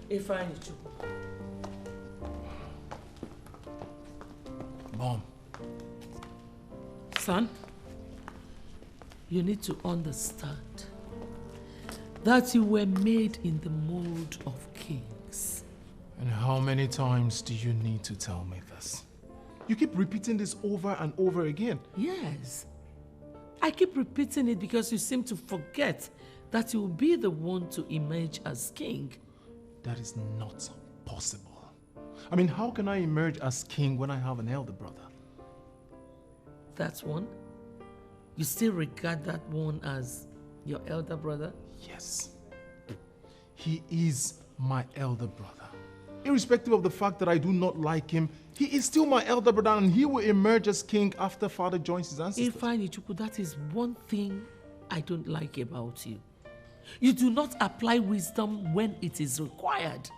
Ifeanyi. Mom. Son, you need to understand that you were made in the mold of kings. And how many times do you need to tell me this? You keep repeating this over and over again. Yes. I keep repeating it because you seem to forget that you will be the one to emerge as king. That is not possible. I mean, how can I emerge as king when I have an elder brother? That's one? You still regard that one as your elder brother? Yes. He is my elder brother. Irrespective of the fact that I do not like him, he is still my elder brother and he will emerge as king after father joins his ancestors. Ifeanyi Chukwu, that is one thing I don't like about you. You do not apply wisdom when it is required.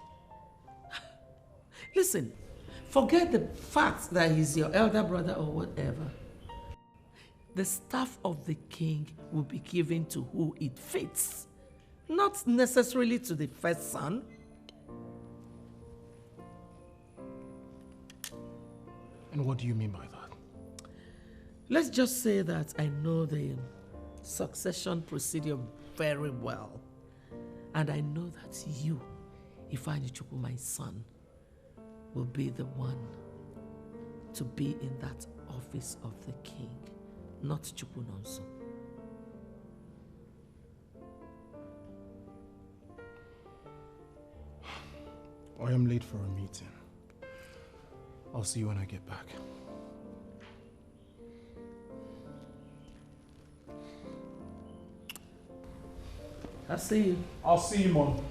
Listen, forget the fact that he's your elder brother or whatever. The staff of the king will be given to who it fits, not necessarily to the first son. And what do you mean by that? Let's just say that I know the succession procedure very well. And I know that you, Ifeanyi Chukwu, my son, will be the one to be in that office of the king, not Chukwu Nonso. I am late for a meeting. I'll see you when I get back. I'll see you. I'll see you, Mom.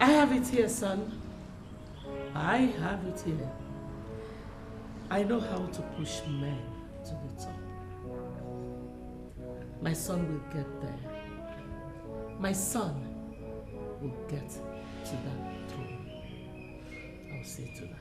I have it here, son. I have it here. I know how to push men to the top. My son will get there. My son will get to that throne. I'll see to that.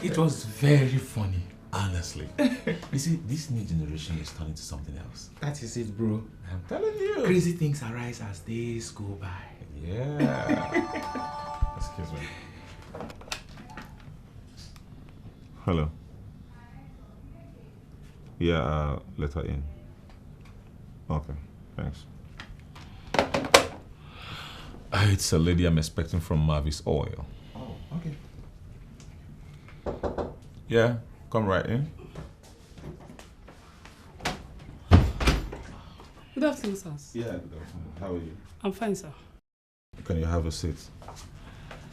It was very funny, honestly. You see, this new generation is turning to something else. That is it, bro. I'm telling you. Crazy things arise as days go by. Yeah. Excuse me. Hello. Yeah, let her in. Okay, thanks. It's a lady I'm expecting from Marvis Oil. Oh, okay. Yeah, come right in. Good afternoon, sir. Yeah, good afternoon. How are you? I'm fine, sir. Can you have a seat?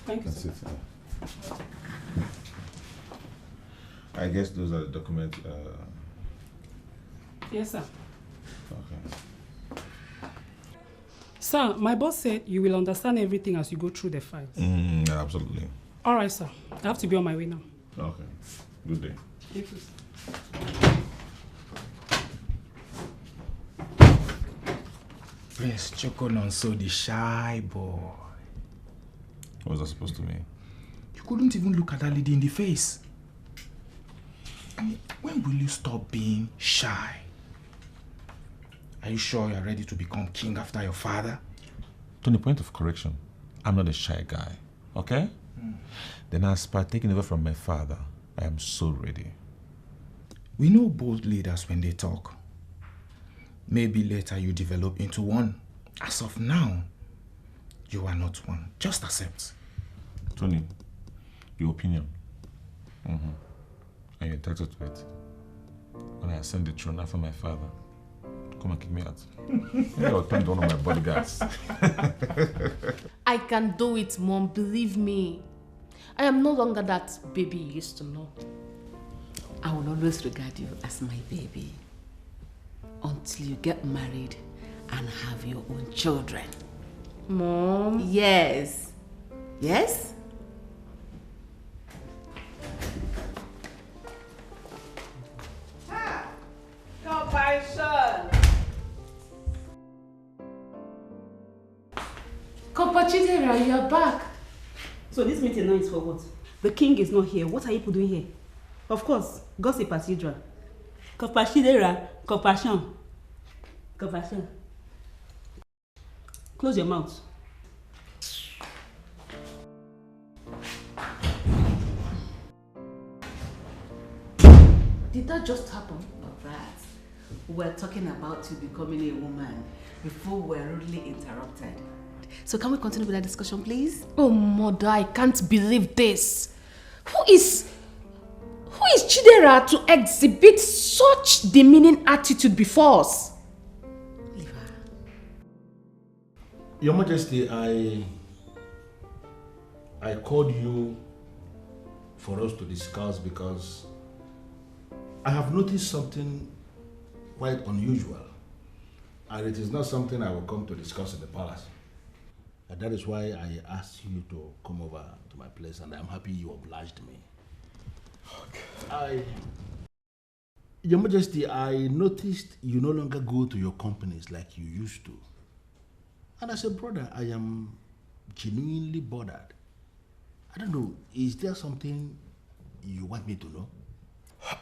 Thank you, sir. Sit. I guess those are the documents. Yes, sir. Okay. Sir, my boss said you will understand everything as you go through the files. Yeah, absolutely. All right, sir. I have to be on my way now. Okay. Good day. Thank you, sir. Prince Chukwu Nonso, the shy boy. What was that supposed to mean? You couldn't even look at that lady in the face. I mean, when will you stop being shy? Are you sure you're ready to become king after your father? Tony, point of correction. I'm not a shy guy, okay? Then as per taking over from my father, I am so ready. We know bold leaders when they talk. Maybe later you develop into one. As of now, you are not one. Just accept. Tony, your opinion. And you're entitled to it. When I ascend the throne after my father, come and kick me out. Maybe I'll turn to one of my bodyguards. I can do it, Mom. Believe me. I am no longer that baby you used to know. I will always regard you as my baby until you get married and have your own children. Mom? Yes. Yes? Compassion! Kopachidera, you're back. So this meeting now is for what? The king is not here. What are you people doing here? Of course, gossip as usual. Compassion. Compassion. Close your mouth. Did that just happen? Alright. We're talking about you becoming a woman before we're rudely interrupted. So can we continue with that discussion, please? Oh, mother, I can't believe this. Who is Chidera to exhibit such demeaning attitude before us? Leave her. Your Majesty, I called you for us to discuss because I have noticed something quite unusual, and it is not something I will come to discuss in the palace. And that is why I asked you to come over to my place, and I'm happy you obliged me. Your Majesty, I noticed you no longer go to your companies like you used to. And as a brother, I am genuinely bothered. I don't know, is there something you want me to know?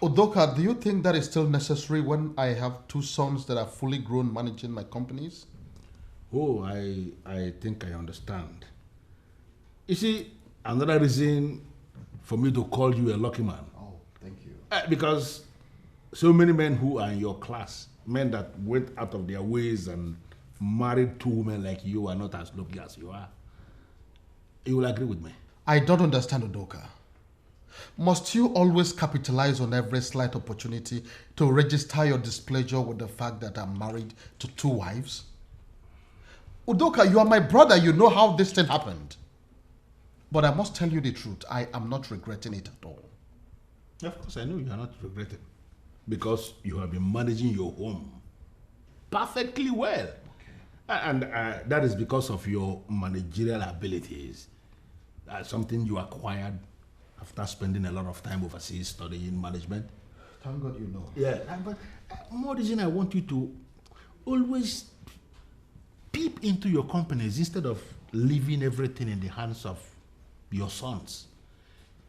Udoka, do you think that is still necessary when I have two sons that are fully grown managing my companies? Oh, I think I understand. You see, another reason for me to call you a lucky man. Oh, thank you. Because so many men who are in your class, men that went out of their ways and married two women like you are not as lucky as you are. You will agree with me? I don't understand, Udoka. Must you always capitalize on every slight opportunity to register your displeasure with the fact that I'm married to two wives? Udoka, you are my brother. You know how this thing happened. But I must tell you the truth. I am not regretting it at all. Of course, I know you are not regretting. Because you have been managing your home perfectly well. Okay. And that is because of your managerial abilities. Something you acquired after spending a lot of time overseas studying management. Thank God you know. Yeah, but more reason I want you to always peep into your companies instead of leaving everything in the hands of your sons.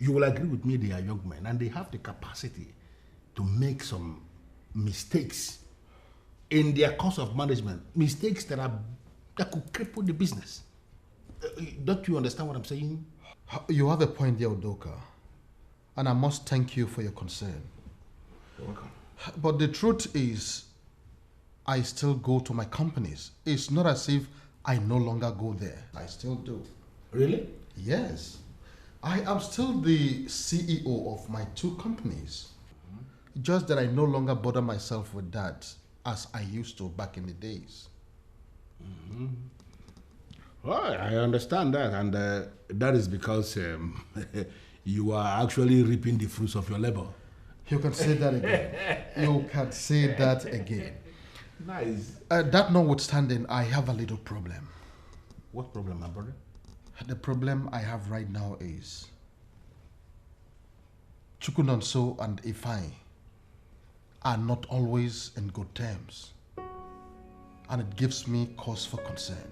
You will agree with me, they are young men and they have the capacity to make some mistakes in their course of management. Mistakes that could cripple the business. Don't you understand what I'm saying? You have a point there, Udoka. And I must thank you for your concern. You're welcome. But the truth is, I still go to my companies. It's not as if I no longer go there. I still do. Really? Yes. I am still the CEO of my two companies. Mm-hmm. Just that I no longer bother myself with that as I used to back in the days. Mm-hmm. Well, I understand that, and that is because you are actually reaping the fruits of your labor. You can say that again. You can say that again. Nice. That notwithstanding, I have a little problem. What problem, my brother? The problem I have right now is Chukunonso and Ifai are not always in good terms, and it gives me cause for concern.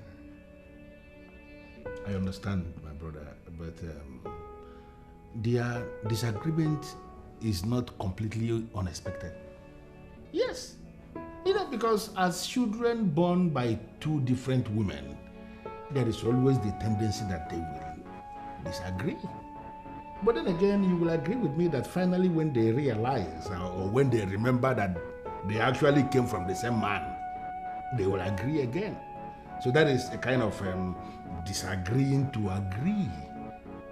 I understand, my brother, but their disagreement is not completely unexpected. Yes, because as children born by two different women, there is always the tendency that they will disagree. But then again, you will agree with me that finally when they realize or when they remember that they actually came from the same man, they will agree again. So that is a kind of disagreeing to agree.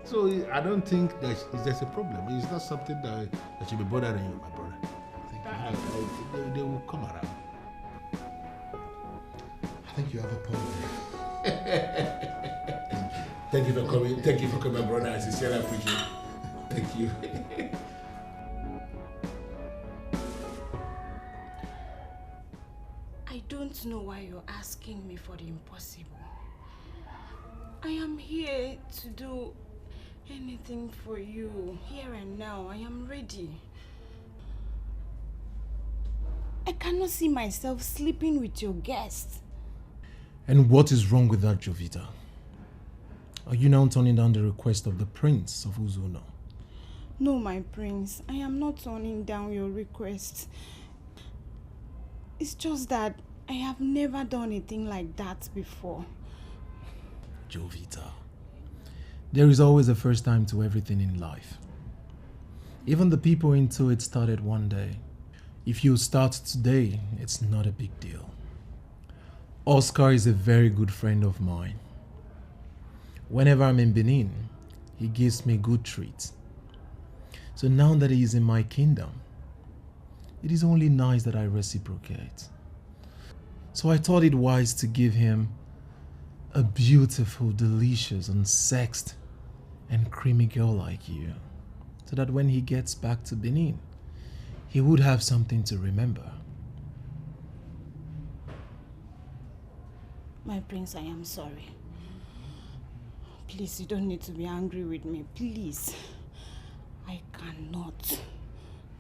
So I don't think there's a problem. It's not something that should be bothering you, my brother. They will come around. I think you have a point there. Thank you for coming. Thank you for coming, brother. I sincerely appreciate it. Thank you. don't know why you're asking me for the impossible. I am here to do anything for you, here and now. I am ready. I cannot see myself sleeping with your guests. And what is wrong with that, Jovita? Are you now turning down the request of the Prince of Ezeonu? No, my prince. I am not turning down your request. It's just that I have never done a thing like that before. Jovita, there is always a first time to everything in life. Even the people into it started one day. If you start today, it's not a big deal. Oscar is a very good friend of mine. Whenever I'm in Benin, he gives me good treats. So now that he is in my kingdom, it is only nice that I reciprocate. So I thought it wise to give him a beautiful, delicious, unsexed, and creamy girl like you, so that when he gets back to Benin, he would have something to remember. My prince, I am sorry. Please, you don't need to be angry with me. Please. I cannot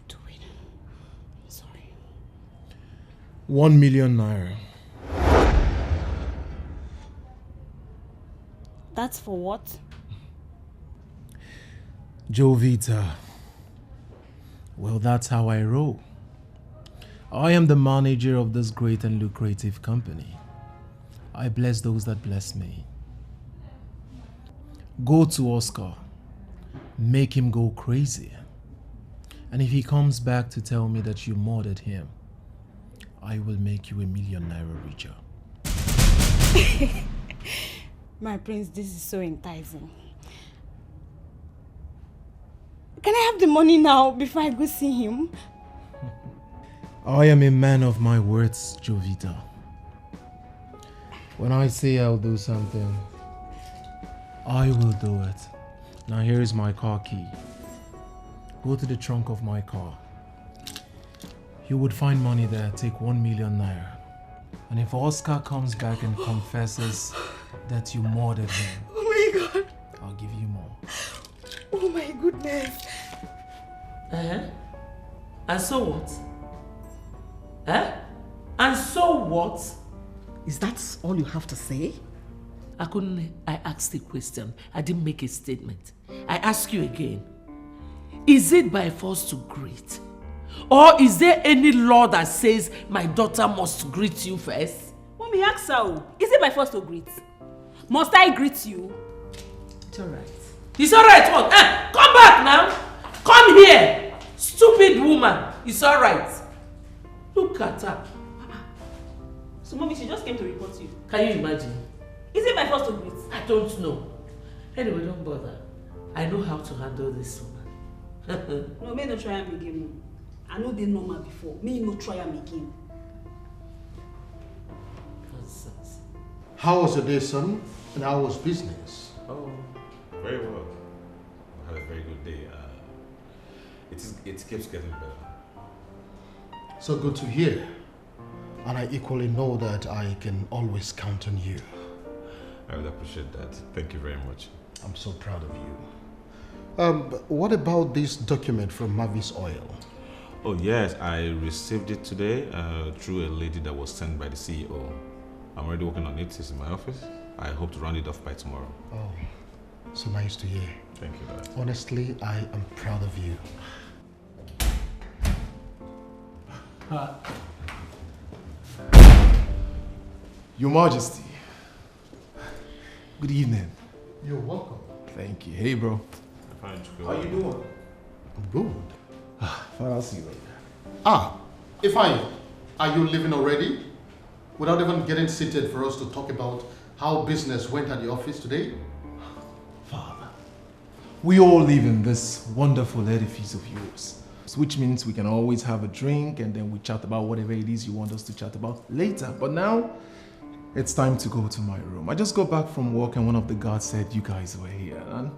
do it. I'm sorry. 1 million naira. That's for what? Jovita. Well, that's how I roll. I am the manager of this great and lucrative company. I bless those that bless me. Go to Oscar. Make him go crazy. And if he comes back to tell me that you murdered him, I will make you 1 million naira richer. My prince, this is so enticing. Can I have the money now before I go see him? I am a man of my words, Jovita. When I say I'll do something, I will do it. Now here is my car key. Go to the trunk of my car. You would find money there. Take 1 million naira. And if Oscar comes back and confesses that you murdered him, Oh my God. I'll give you more. Oh my goodness. And so what? And so what? Is that all you have to say? I asked a question. I didn't make a statement. I ask you again. Is it by force to greet? Or is there any law that says my daughter must greet you first? Mommy, ask her. Is it by force to greet? Must I greet you? It's alright. It's alright, what? Come back now! Come here! Stupid woman! It's alright. Look at her. So mommy, she just came to report you. Can you imagine? Is it by force to greet? I don't know. Anyway, don't bother. I know how to handle this woman. No, me no try am again. I know they normal before. Me no try am again. Nonsense. How was your day, son? And how was business? Oh, very well. I had a very good day. It keeps getting better. So good to hear. And I equally know that I can always count on you. I would appreciate that. Thank you very much. I'm so proud of you. But what about this document from Mavis Oil? Oh yes, I received it today through a lady that was sent by the CEO. I'm already working on it. It's in my office. I hope to round it off by tomorrow. Oh, so nice to hear. Thank you, Dad. Honestly, I am proud of you. Your Majesty. Good evening. You're welcome. Thank you. Hey, bro. Fine, How you doing? I'm good. Fine, I'll see you later. Ifeanyi, are you leaving already? Without even getting seated for us to talk about how business went at the office today? Father, we all live in this wonderful edifice of yours, which means we can always have a drink and then we chat about whatever it is you want us to chat about later. But now, it's time to go to my room. I just got back from work and one of the guards said you guys were here. And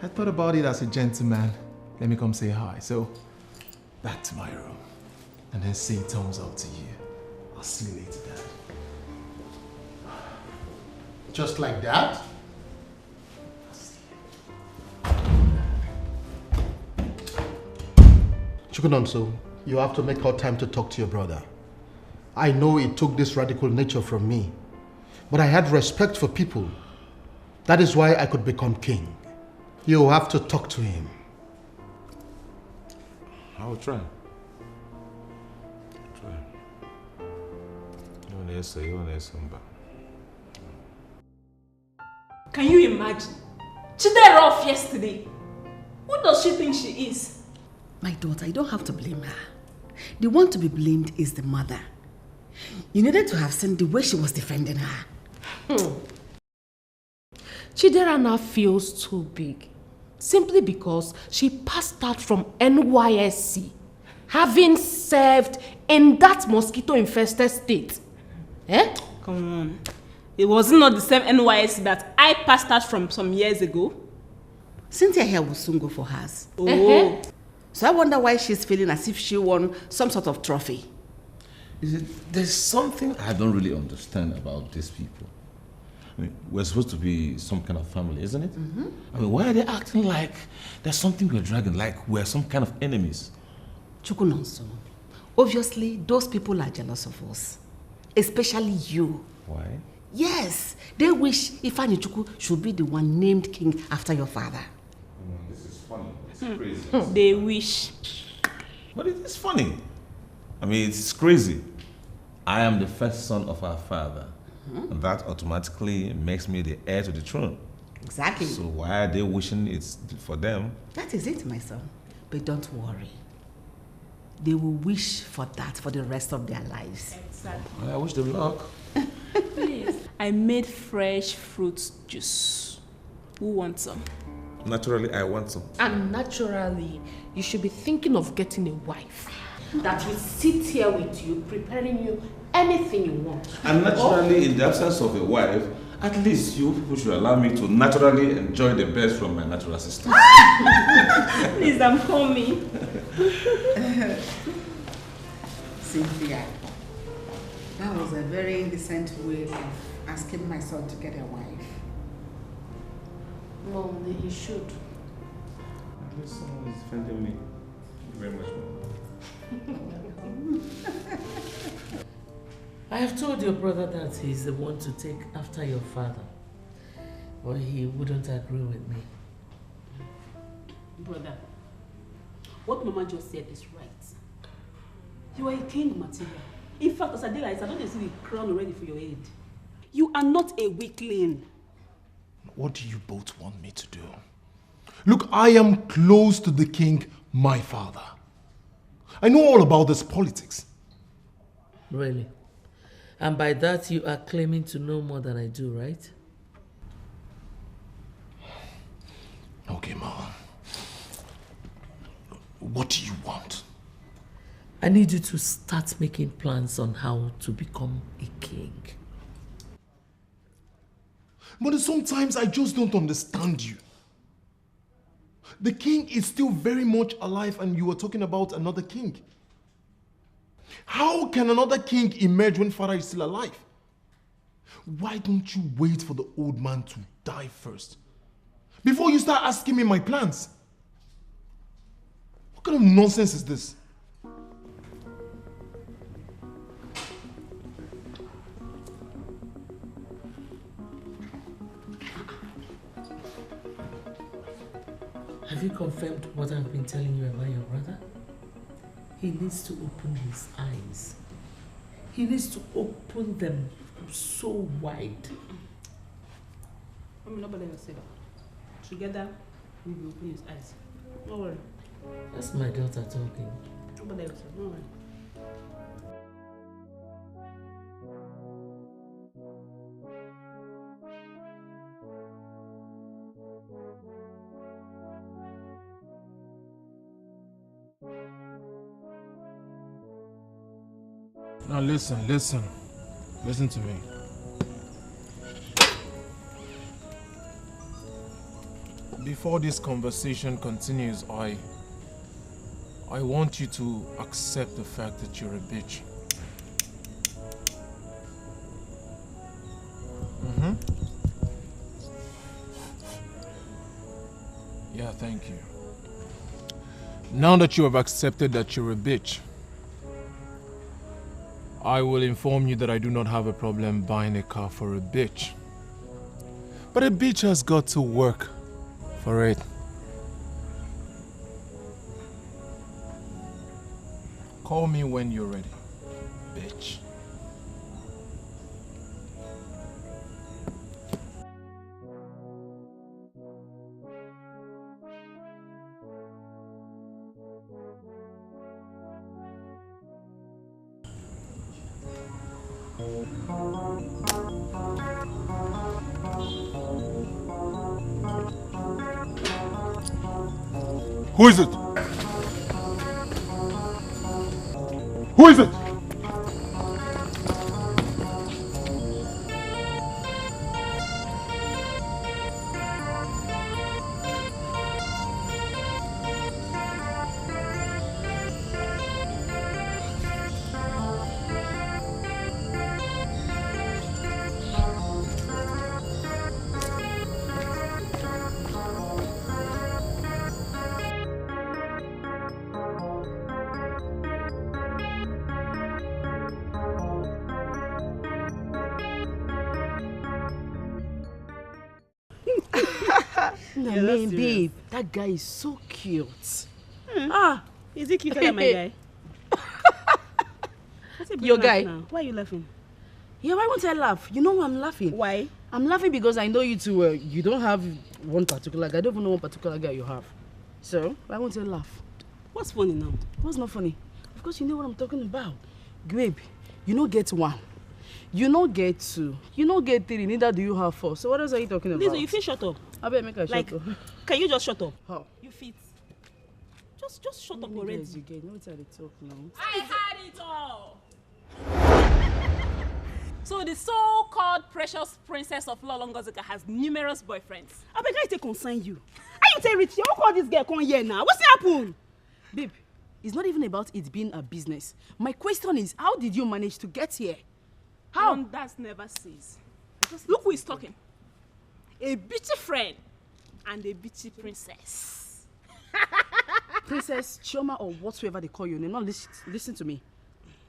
I thought about it as a gentleman. Let me come say hi. So, back to my room. And then say thumbs up to you. I'll see you later, Dad. Just like that? Chukunonso, you have to make out time to talk to your brother. I know it took this radical nature from me, but I had respect for people. That is why I could become king. You have to talk to him. I will try. Can you imagine? Chidera off yesterday. Who does she think she is? My daughter, you don't have to blame her. The one to be blamed is the mother. You needed to have seen the way she was defending her. Chidera now feels too big simply because she passed out from NYSC, having served in that mosquito-infested state. Eh? Come on. It wasn't not the same NYSC that I passed out from some years ago. Cynthia here will soon go for hers. Oh. So I wonder why she's feeling as if she won some sort of trophy. There's something I don't really understand about these people. I mean, we're supposed to be some kind of family, isn't it? Mm-hmm. I mean, why are they acting like there's something we're dragging, like we're some kind of enemies? Chukunonso, obviously those people are jealous of us. Especially you. Why? Yes, they wish Ifeanyi Chukwu should be the one named king after your father. This is funny. It's crazy. They wish. But it is funny. I mean, it's crazy. I am the first son of our father. And that automatically makes me the heir to the throne. Exactly. So why are they wishing it's for them? That is it, my son. But don't worry. They will wish for that for the rest of their lives. Exactly. I wish them luck. Please. I made fresh fruit juice. Who wants some? Naturally, I want some. And naturally, you should be thinking of getting a wife that will sit here with you, preparing you anything you want. And naturally, in the absence of a wife, at least you people should allow me to naturally enjoy the best from my natural sister. Please, I'm coming. Cynthia, that was a very indecent way of asking my son to get a wife. No, he should. At least someone is defending me. Thank you very much, Mom. I have told your brother that he's the one to take after your father, but he wouldn't agree with me. Brother, what Mama just said is right. You are a king material. In fact, as I did, I don't see the crown already for your head. You are not a weakling. What do you both want me to do? Look, I am close to the king, my father. I know all about this politics. Really? And by that you are claiming to know more than I do, right? Okay, Mom. What do you want? I need you to start making plans on how to become a king. But sometimes I just don't understand you. The king is still very much alive and you are talking about another king. How can another king emerge when father is still alive? Why don't you wait for the old man to die first before you start asking me my plans? What kind of nonsense is this? Have you confirmed what I've been telling you about your brother? He needs to open his eyes. He needs to open them so wide. Nobody will say that. Together, we will open his eyes. Don't worry. That's my daughter talking. Nobody will say, don't worry. Now listen to me. Before this conversation continues, I want you to accept the fact that you're a bitch. thank you. Now that you have accepted that you're a bitch, I will inform you that I do not have a problem buying a car for a bitch. But a bitch has got to work for it. Call me when you're ready, bitch. Who is it? Who is it? Yeah, Man, babe, that guy is so cute. Is he cuter than my guy? Your guy? Now? Why are you laughing? Yeah, why won't I laugh? You know why I'm laughing? Why? I'm laughing because I know you too well. You don't have one particular guy. I don't even know one particular guy you have. So, why won't I laugh? What's funny now? What's not funny? Of course, you know what I'm talking about. Babe, you don't get one. You don't get two. You don't get three. Neither do you have four. So, what else are you talking about? Listen, you feel shut up. I better make a Like, shut up. can you just shut up? How? You fit. Just shut up already. You get no time to talk now. I had it all. So the so-called precious princess of Ngozi has numerous boyfriends. I beg I take concern you. Are you tell Richie? How call this girl come here now? What's happened? Babe, it's not even about it being a business. My question is, how did you manage to get here? How? That never cease. Look who is talking. A bitchy friend and a bitchy princess. Princess, Chioma, or whatsoever they call you. Now listen to me.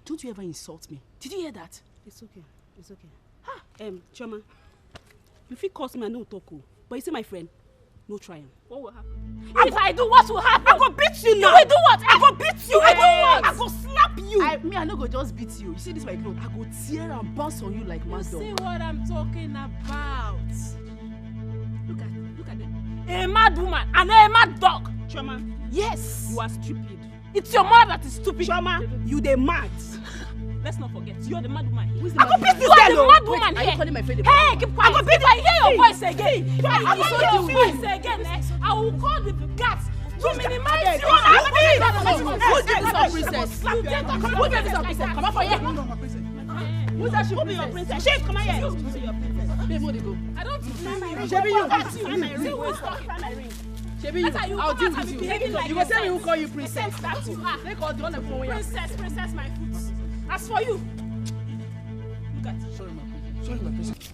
Don't you ever insult me. Did you hear that? It's okay. It's okay. Choma, you feel curse me and no talk, but you see my friend, no trying. What will happen? If I do, what will happen? I go beat you now. You will do what? I go beat you. I do what? I go slap you. I no go just beat you. You see this my clothes? I go tear and bounce on you like mad dog. See what I'm talking about? Look at them. A mad woman and a mad dog. Choma, yes. You are stupid. It's your mother that is stupid. Choma, you the mad. Let's not forget, you're the mad woman here. Who's the mad woman? You are the mad woman here. Are you calling my friend the mad woman? Hey, keep quiet. If I hear your voice again, I will hear your voice again, I will call the guards to minimize you. Who's this princess? Who's this princess? Come on for here. Who's that? Who be your princess? Shame, come here. Babe, where they go? I don't know. Shebi you. See who is talking. Shebi you. I'll deal with you. You will tell me who call you princess. That's you are. They call the one that phone here. Princess, my foot. As for you, look at it. Sorry, my princess.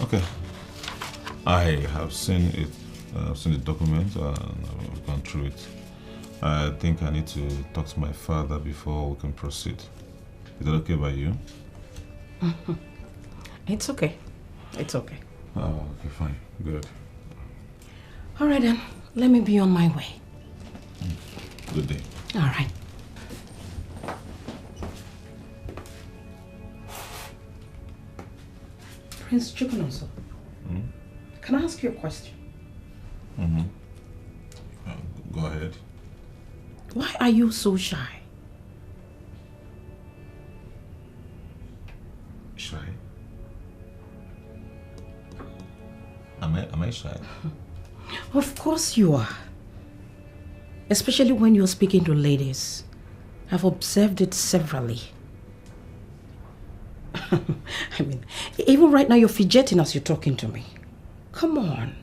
Okay. I have seen it. I've seen the document and I've gone through it. I think I need to talk to my father before we can proceed. Is that okay by you? It's okay. It's okay. Oh, okay, fine. Good. All right then. Let me be on my way. Good day. All right. Prince Chukwunoso, can I ask you a question? Go ahead. Why are you so shy? Shy? Am I shy? Of course you are. Especially when you're speaking to ladies. I've observed it severally. I mean, even right now you're fidgeting as you're talking to me. Come on.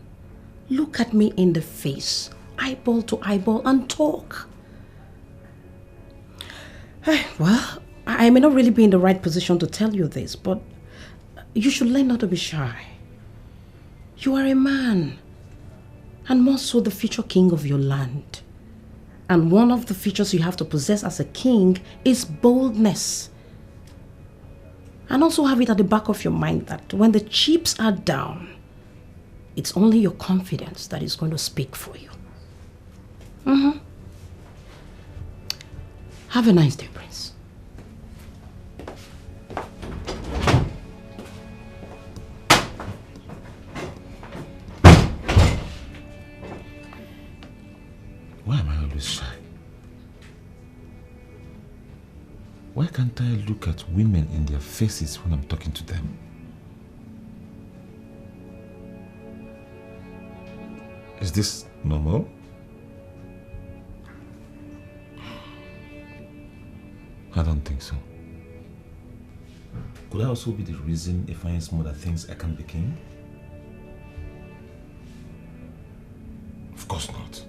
Look at me in the face, eyeball to eyeball, and talk. Well, I may not really be in the right position to tell you this, but you should learn not to be shy. You are a man, and more so the future king of your land. And one of the features you have to possess as a king is boldness. And also have it at the back of your mind that when the chips are down, it's only your confidence that is going to speak for you. Have a nice day, Prince. Why am I always shy? Why can't I look at women in their faces when I'm talking to them? Is this normal? I don't think so. Could that also be the reason Defiance mother thinks I can't be king? Of course not.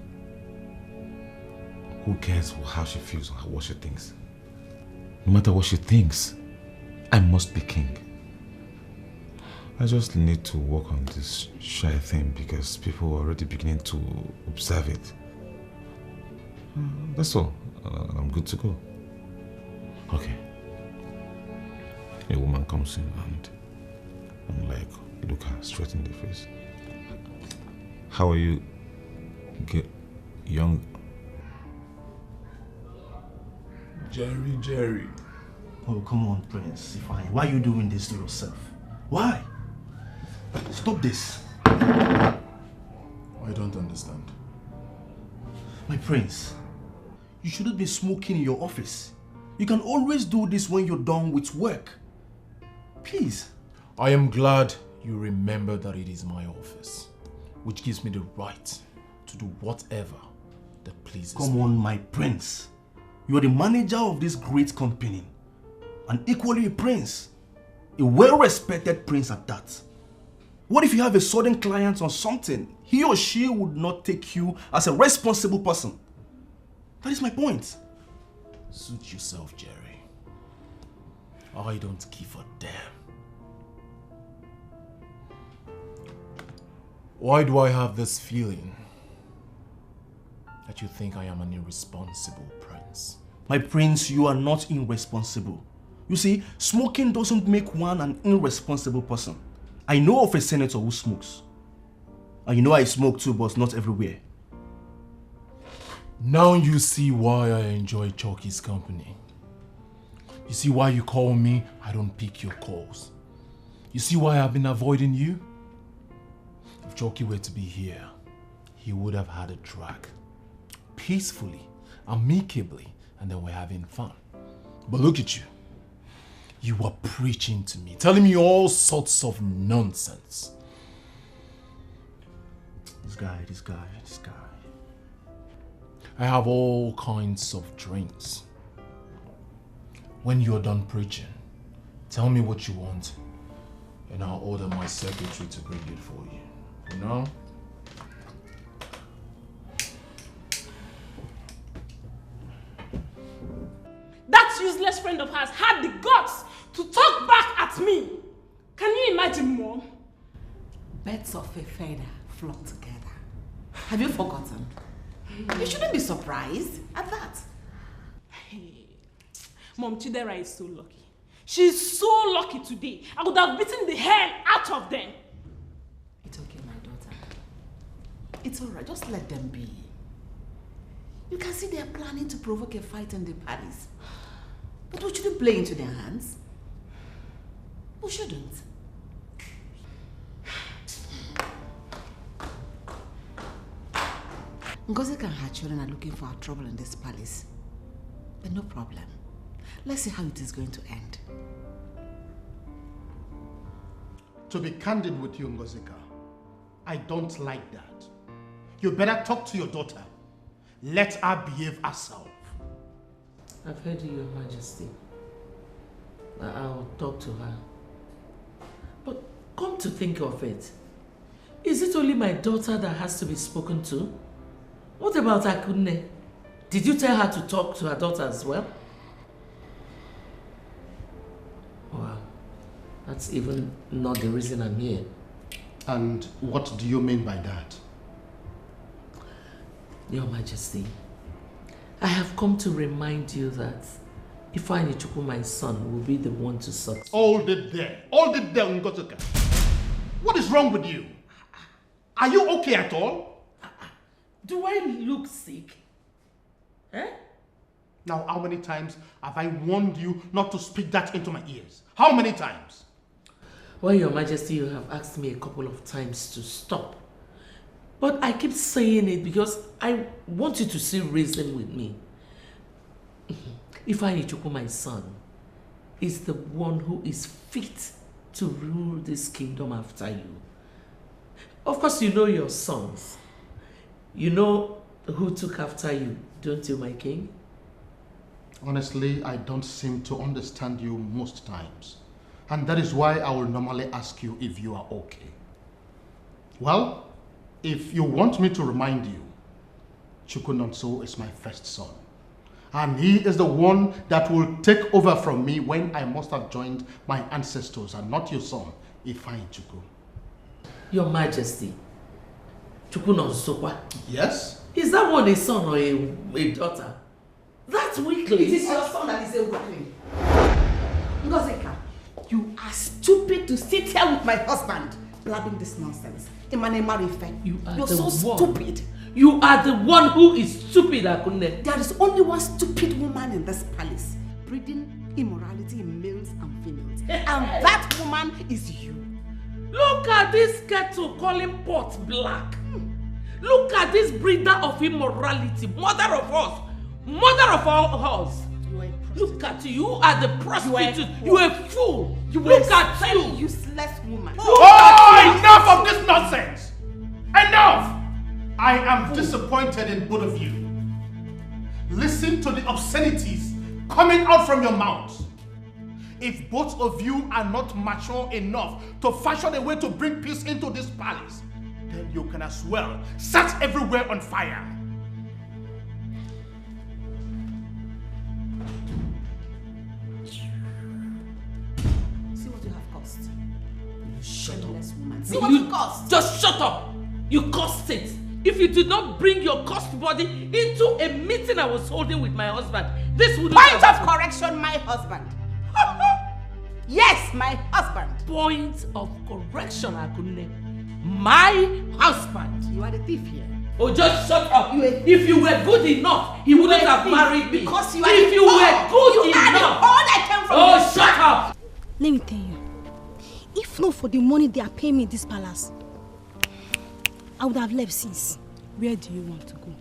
Who cares how she feels or what she thinks? No matter what she thinks, I must be king. I just need to work on this shy thing because people are already beginning to observe it. That's all. I'm good to go. Okay. A woman comes in and I'm like, look her straight in the face. How are you, young? Jerry. Oh, come on, Prince. Why are you doing this to yourself? Why? Stop this. I don't understand. My prince, you shouldn't be smoking in your office. You can always do this when you're done with work. Please. I am glad you remember that it is my office, which gives me the right to do whatever that pleases me. Come on, my prince. You are the manager of this great company, and equally a prince. A well-respected prince at that. What if you have a sudden client on something? He or she would not take you as a responsible person. That is my point. Suit yourself, Jerry. I don't give a damn. Why do I have this feeling that you think I am an irresponsible prince? My prince, you are not irresponsible. You see, smoking doesn't make one an irresponsible person. I know of a senator who smokes. And you know I smoke too, but not everywhere. Now you see why I enjoy Chalky's company. You see why you call me, I don't pick your calls. You see why I've been avoiding you? If Chalky were to be here, he would have had a drag. Peacefully, amicably, and then we're having fun. But look at you. You are preaching to me, telling me all sorts of nonsense. This guy. I have all kinds of drinks. When you're done preaching, tell me what you want, and I'll order my secretary to bring it for you. You know? That useless friend of hers had the guts to talk back at me. Can you imagine, Mom? Birds of a feather flock together. Have you forgotten? You shouldn't be surprised at that. Hey, Mom, Chidera is so lucky. She's so lucky today. I would have beaten the hell out of them. It's okay, my daughter. It's all right. Just let them be. You can see they're planning to provoke a fight in the palace. But we shouldn't play into their hands. We shouldn't. Ngozi and her children are looking for our trouble in this palace. But no problem. Let's see how it is going to end. To be candid with you, Ngozika, I don't like that. You better talk to your daughter. Let her behave herself. I've heard you, Your Majesty. I'll talk to her. But come to think of it, is it only my daughter that has to be spoken to? What about Akunne? Did you tell her to talk to her daughter as well? That's even not the reason I'm here. And what do you mean by that? Your Majesty, I have come to remind you that Ifeanyi Chukwu, my son, will be the one to succeed. Hold it there, Ngozi. What is wrong with you? Are you okay at all? Do I look sick? Eh? Now, how many times have I warned you not to speak that into my ears? How many times? Well, Your Majesty, you have asked me a couple of times to stop. But I keep saying it because I want you to see reason with me. Ifeanyi Chukwu, my son, is the one who is fit to rule this kingdom after you. Of course, you know your sons. You know who took after you, don't you, my king? Honestly, I don't seem to understand you most times. And that is why I will normally ask you if you are okay. Well, if you want me to remind you, Chukwunonso is my first son. And he is the one that will take over from me when I must have joined my ancestors and not your son, Ifeanyi Chukwu. Your Majesty, Chukwunonso. Yes? Is that one a son or a daughter? That's weakly. It is your son that is a weakling. Ngozi, you are stupid to sit here with my husband blabbing this nonsense. You're so stupid. You are the one who is stupid, Akunne. There is only one stupid woman in this palace, breeding immorality in males and females. And that woman is you. Look at this kettle calling pot black. Look at this breeder of immorality, mother of us, mother of all us. Look at you, you are the prostitute. You are a fool. Look at you. Useless woman. Oh, enough of this nonsense! Enough! I am disappointed in both of you. Listen to the obscenities coming out from your mouths. If both of you are not mature enough to fashion a way to bring peace into this palace, then you can as well set everywhere on fire. See what you have cost. Shut up. Woman. See what you cost. Just shut up. You cost it. If you did not bring your cursed body into a meeting I was holding with my husband, this would Point of correction, my husband. Yes, my husband. Point of correction, Akunne. My husband. You are the thief here. Oh, just shut up. If you were good enough, he wouldn't have married me. Because you are if you were good enough. enough. All I came from. Oh, shut up. Let me tell you. If not for the money they are paying me in this palace, I would have left since. Where do you want to go?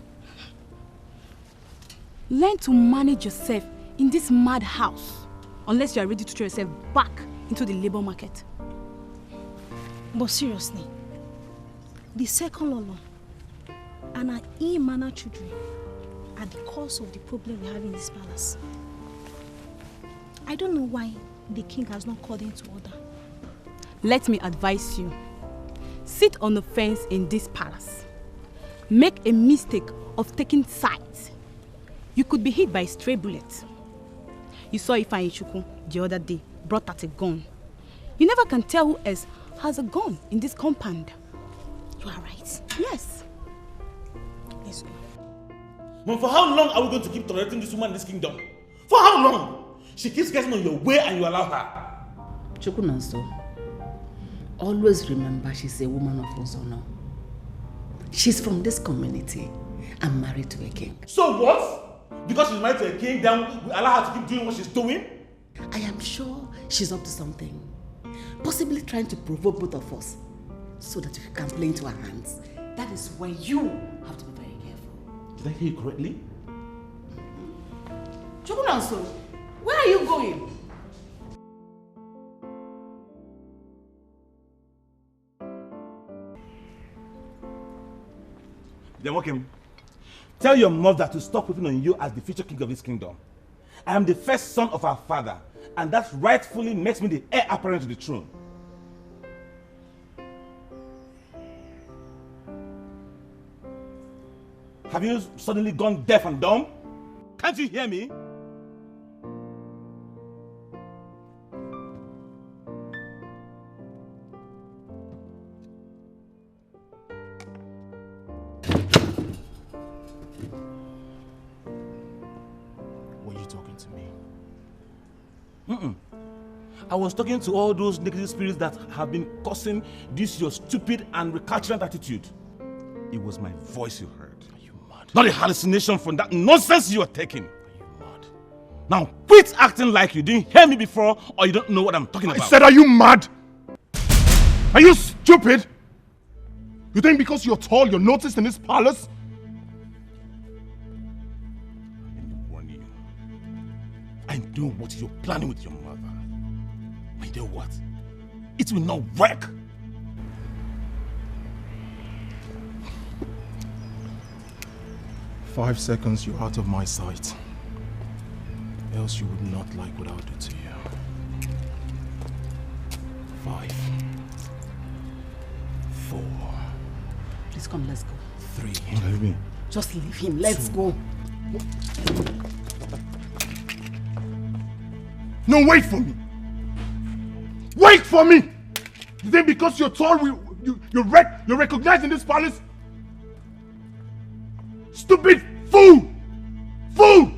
Learn to manage yourself in this mad house, unless you are ready to throw yourself back into the labor market. But seriously, the second Lolo and our immature children are the cause of the problem we have in this palace. I don't know why the king has not called them to order. Let me advise you. Sit on the fence in this palace. Make a mistake of taking sides. You could be hit by a stray bullet. You saw Ifeanyi Chukwu the other day brought out a gun. You never can tell who else has a gun in this compound. You are right. Yes. Let's go. Mom, for how long are we going to keep tolerating this woman in this kingdom? For how long? She keeps getting on your way and you allow her. Chukwunonso, always remember she's a woman of Ezeonu. She's from this community and married to a king. So what? Because she's married to a king, then we allow her to keep doing what she's doing? I am sure she's up to something. Possibly trying to provoke both of us so that we can play into her hands. That is why you have to be very careful. Did I hear you correctly? Chukwunonso, where are you going? Then walk him. Tell your mother to stop putting on you as the future king of this kingdom. I am the first son of our father, and that rightfully makes me the heir apparent to the throne. Have you suddenly gone deaf and dumb? Can't you hear me? I was talking to all those negative spirits that have been causing this your stupid and recalcitrant attitude. It was my voice you heard. Are you mad? Not a hallucination from that nonsense you are taking. Are you mad? Now quit acting like you didn't hear me before or you don't know what I'm talking about. I said, are you mad? Are you stupid? You think because you're tall, you're noticed in this palace? I know what you're planning with your mother. But you know what? It will not work. "5 seconds, you're out of my sight. Else you would not like what I'll do to you. 5, 4. Please come, let's go. 3. Leave me. Just leave him, let's go. No, wait for me! Wait for me! You think because you're tall, you're recognized in this palace? Stupid fool! Fool!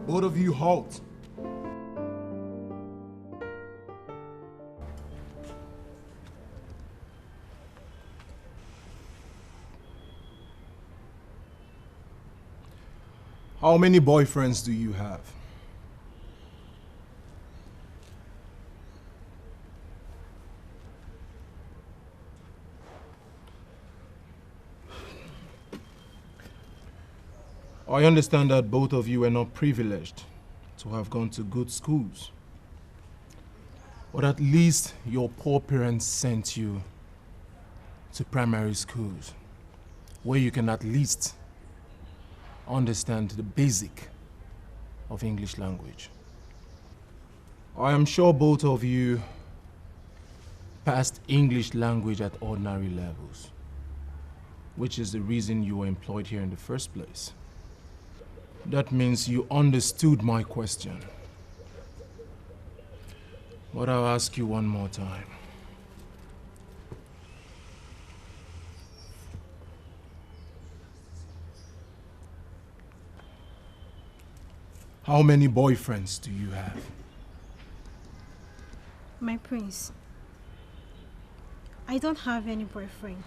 Both of you halt. How many boyfriends do you have? I understand that both of you are not privileged to have gone to good schools. But at least your poor parents sent you to primary schools where you can at least understand the basic of English language. I am sure both of you passed English language at ordinary levels, which is the reason you were employed here in the first place. That means you understood my question. But I'll ask you one more time. How many boyfriends do you have? My prince, I don't have any boyfriend.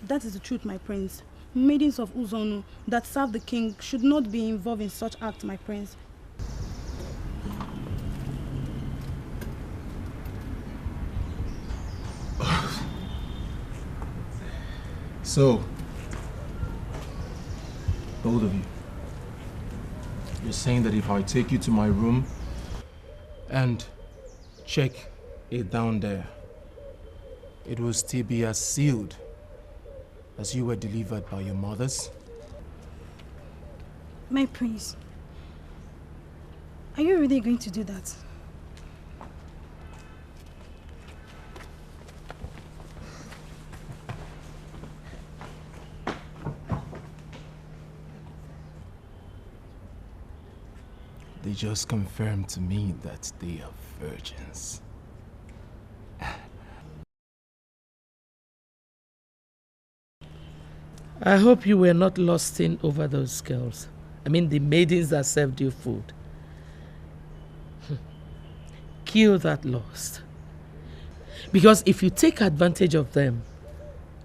That is the truth, my prince. Maidens of Ezeonu that serve the king should not be involved in such acts, my prince. So, both of you, you're saying that if I take you to my room and check it down there, it will still be as sealed as you were delivered by your mothers? My prince, are you really going to do that? They just confirmed to me that they are virgins. I hope you were not lusting over those girls. I mean the maidens that served you food. Kill that lust. Because if you take advantage of them,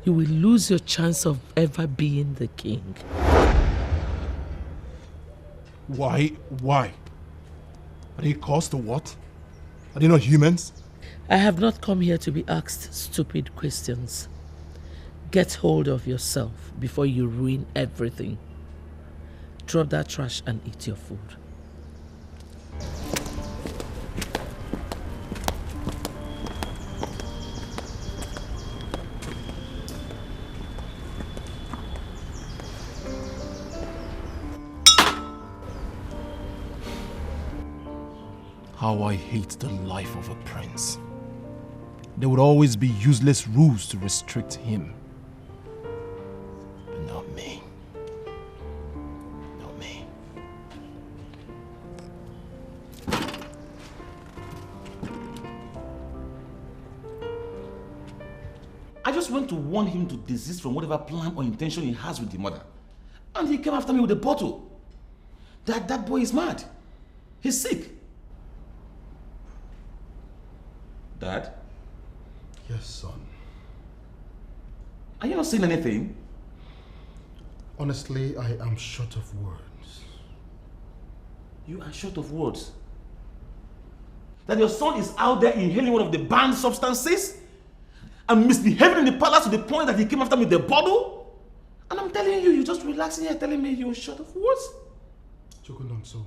you will lose your chance of ever being the king. Why? Why? Are they caused or what? Are they not humans? I have not come here to be asked stupid questions. Get hold of yourself before you ruin everything. Drop that trash and eat your food. How I hate the life of a prince. There would always be useless rules to restrict him. But not me. Not me. I just went to warn him to desist from whatever plan or intention he has with the mother. And he came after me with a bottle. That boy is mad. He's sick. Dad? Yes, son. Are you not saying anything? Honestly, I am short of words. You are short of words? That your son is out there inhaling one of the banned substances? And misbehaving in the palace to the point that he came after me with the bottle? And I'm telling you, you're just relaxing here telling me you're short of words? Chukunonso,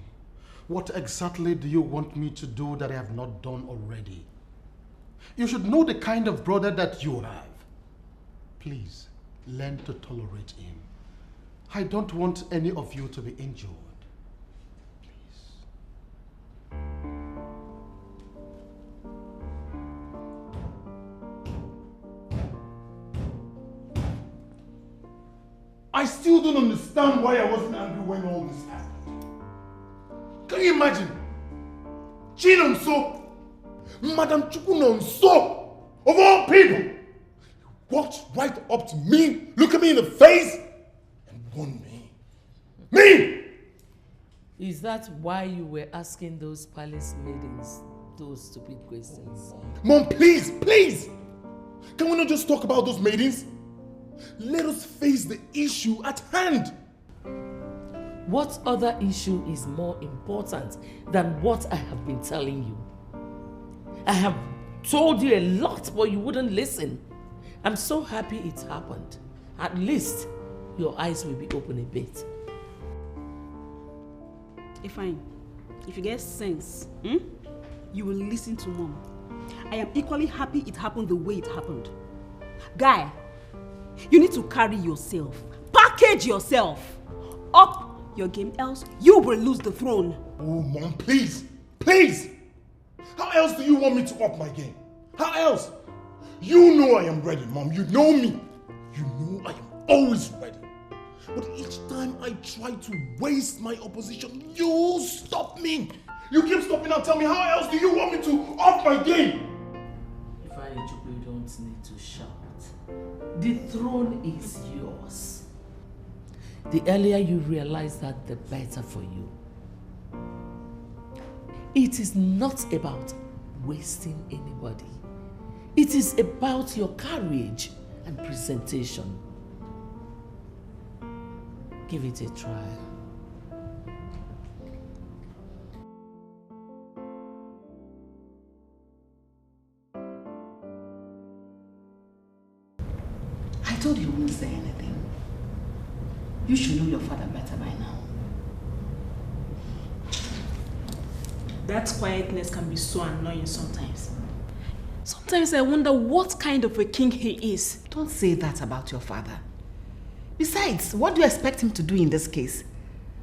what exactly do you want me to do that I have not done already? You should know the kind of brother that you have. Please, learn to tolerate him. I don't want any of you to be injured. I still don't understand why I wasn't angry when all this happened. Can you imagine? Chinonso, Madam Chukunonso, of all people, walked right up to me, looked at me in the face, and warned me. Me! Is that why you were asking those palace maidens those stupid questions? Mom, please, please! Can we not just talk about those maidens? Let us face the issue at hand. What other issue is more important than what I have been telling you? I have told you a lot, but you wouldn't listen. I'm so happy it happened. At least your eyes will be open a bit. Fine. If you get sense, you will listen to Mom. I am equally happy it happened the way it happened. Guy, you need to carry yourself, package yourself, up your game, else you will lose the throne. Oh, Mom, please, please! How else do you want me to up my game? How else? You know I am ready, Mom. You know me. You know I am always ready. But each time I try to waste my opposition, you stop me. You keep stopping and tell me, how else do you want me to up my game? If I you don't need to shout. The throne is yours. The earlier you realize that, the better for you. It is not about wasting anybody. It is about your courage and presentation. Give it a try. I told you wouldn't say anything. You should know your father better by now. That quietness can be so annoying sometimes. Sometimes I wonder what kind of a king he is. Don't say that about your father. Besides, what do you expect him to do in this case?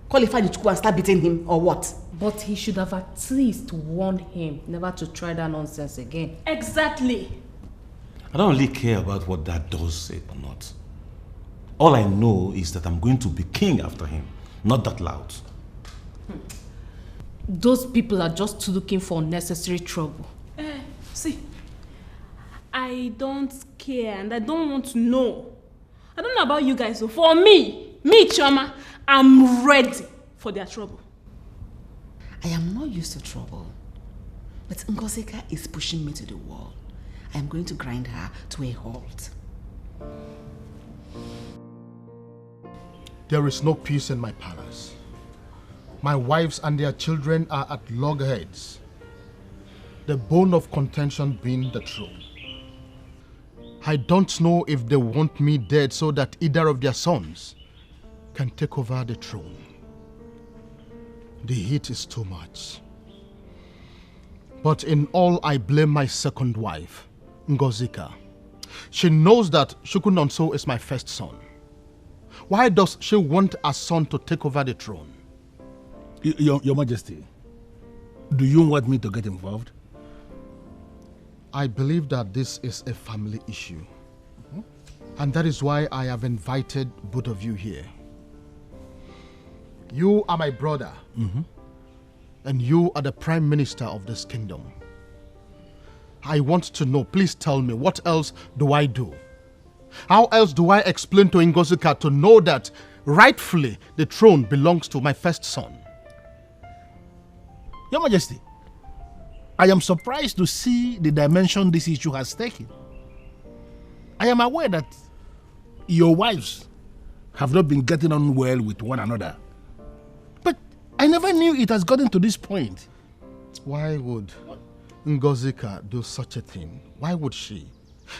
Qualify the Chukwu and start beating him, or what? But he should have at least warned him never to try that nonsense again. Exactly. I don't really care about what Dad does say or not. All I know is that I'm going to be king after him, not that loud. Those people are just looking for unnecessary trouble. See, I don't care and I don't want to know. I don't know about you guys, so for me, Chioma, I'm ready for their trouble. I am not used to trouble, but Ngozi is pushing me to the wall. I am going to grind her to a halt. There is no peace in my palace. My wives and their children are at loggerheads. The bone of contention being the throne. I don't know if they want me dead so that either of their sons can take over the throne. The heat is too much. But in all, I blame my second wife, Ngozi. She knows that Chukunonso is my first son. Why does she want a son to take over the throne? Your Majesty, Do you want me to get involved? I believe that this is a family issue. And that is why I have invited both of you here. You are my brother. And you are the Prime Minister of this kingdom. I want to know, please tell me, what else do I do? How else do I explain to Ngozi to know that rightfully the throne belongs to my first son? Your Majesty, I am surprised to see the dimension this issue has taken. I am aware that your wives have not been getting on well with one another. But I never knew it has gotten to this point. Why would Ngozi do such a thing? Why would she?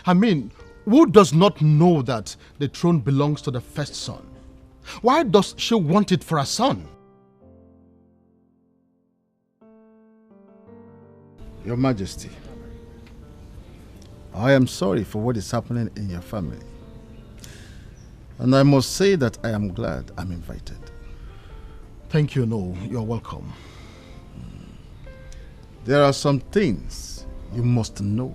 I mean, who does not know that the throne belongs to the first son? Why does she want it for a son? Your Majesty, I am sorry for what is happening in your family. And I must say that I am glad I'm invited. Thank you, no. You're welcome. There are some things you must know.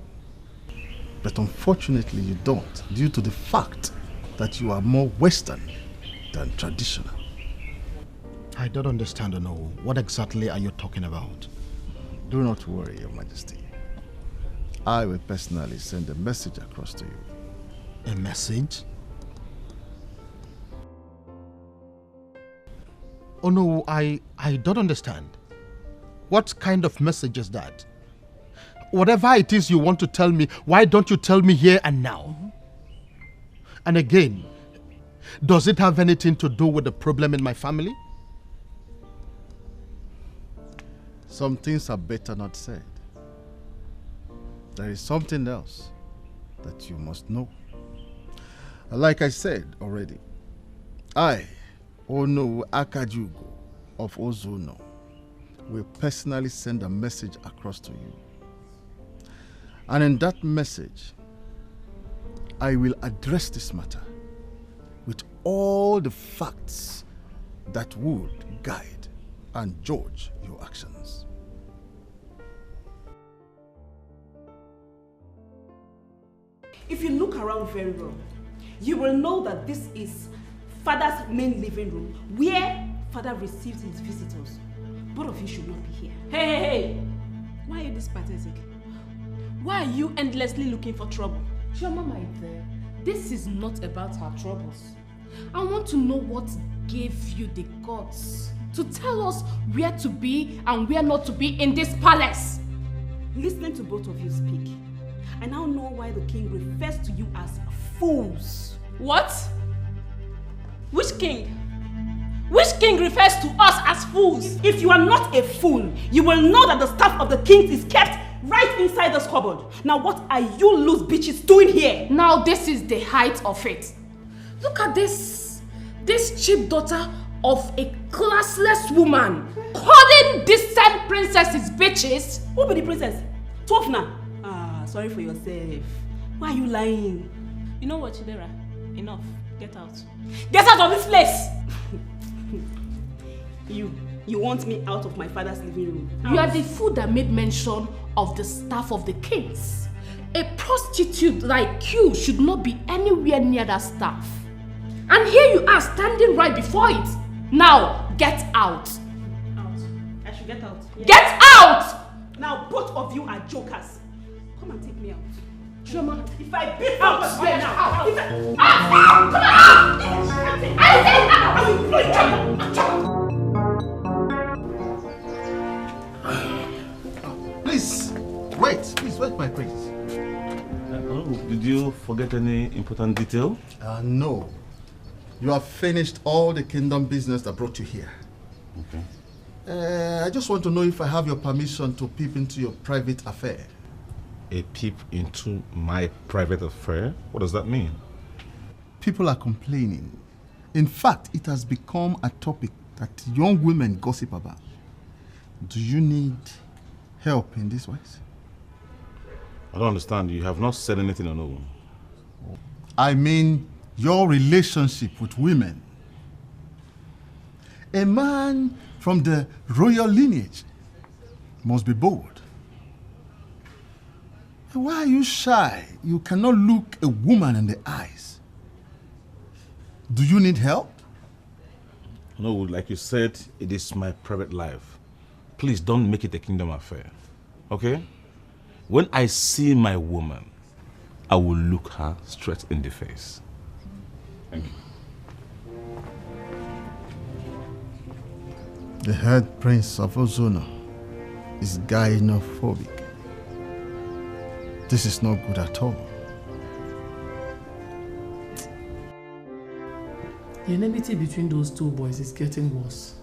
But unfortunately you don't, due to the fact that you are more Western than traditional. I don't understand, no. What exactly are you talking about? Do not worry, Your Majesty. I will personally send a message across to you. A message? Oh no, I don't understand. What kind of message is that? Whatever it is you want to tell me, why don't you tell me here and now? And again, does it have anything to do with the problem in my family? Some things are better not said. There is something else that you must know. Like I said already, I, Onu Akajugo of Ezeonu, will personally send a message across to you. And in that message, I will address this matter with all the facts that would guide and judge your actions. If you look around very well, you will know that this is Father's main living room, where Father receives his visitors. Both of you should not be here. Hey! Why are you this pathetic? Why are you endlessly looking for trouble? Chioma, my dear, this is not about our troubles. I want to know what gave you the guts to tell us where to be and where not to be in this palace. Listening to both of you speak, I now know why the king refers to you as fools. What? Which king? Which king refers to us as fools? If you are not a fool, you will know that the staff of the king is kept right inside this cupboard. Now what are you loose bitches doing here? Now this is the height of it. Look at this cheap daughter of a classless woman calling decent princesses bitches. Who be the princess? Twofna. Ah, sorry for yourself. Why are you lying? You know what, Chidera? Enough. Get out. Get out of this place! You want me out of my father's living room? You are the fool that made mention of the staff of the kings. A prostitute like you should not be anywhere near that staff. And here you are standing right before it. Now, get out. Out. I should get out. Yes. Get out! Now, both of you are jokers. Come and take me out. Chioma, if I beat out right now. Out! Please, wait, my prince. Did you forget any important detail? No. You have finished all the kingdom business that brought you here. Okay. I just want to know if I have your permission to peep into your private affair. A peep into my private affair? What does that mean? People are complaining. In fact, it has become a topic that young women gossip about. Do you need help in this ways? I don't understand. You have not said anything on no. I mean your relationship with women. A man from the royal lineage You must be bold. And why are you shy? You cannot look a woman in the eyes. Do you need help? No, like you said, it is my private life. Please don't make it a kingdom affair. Okay? When I see my woman, I will look her straight in the face. Thank you. The head prince of Ezeonu is gynophobic. This is not good at all. The enmity between those two boys is getting worse.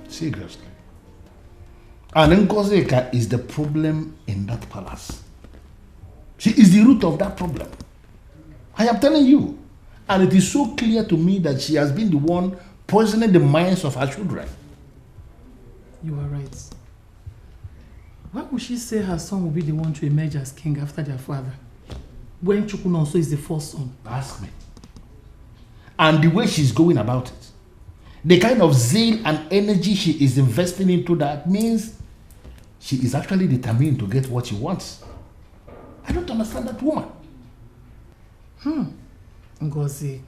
Seriously. And Ngozi is the problem in that palace. She is the root of that problem. I am telling you. And it is so clear to me that she has been the one poisoning the minds of her children. You are right. Why would she say her son will be the one to emerge as king after their father, when Chukwunonso is the first son? Ask me. And the way she's going about it, the kind of zeal and energy she is investing into that means she is actually determined to get what she wants. I don't understand that woman. Ngozi,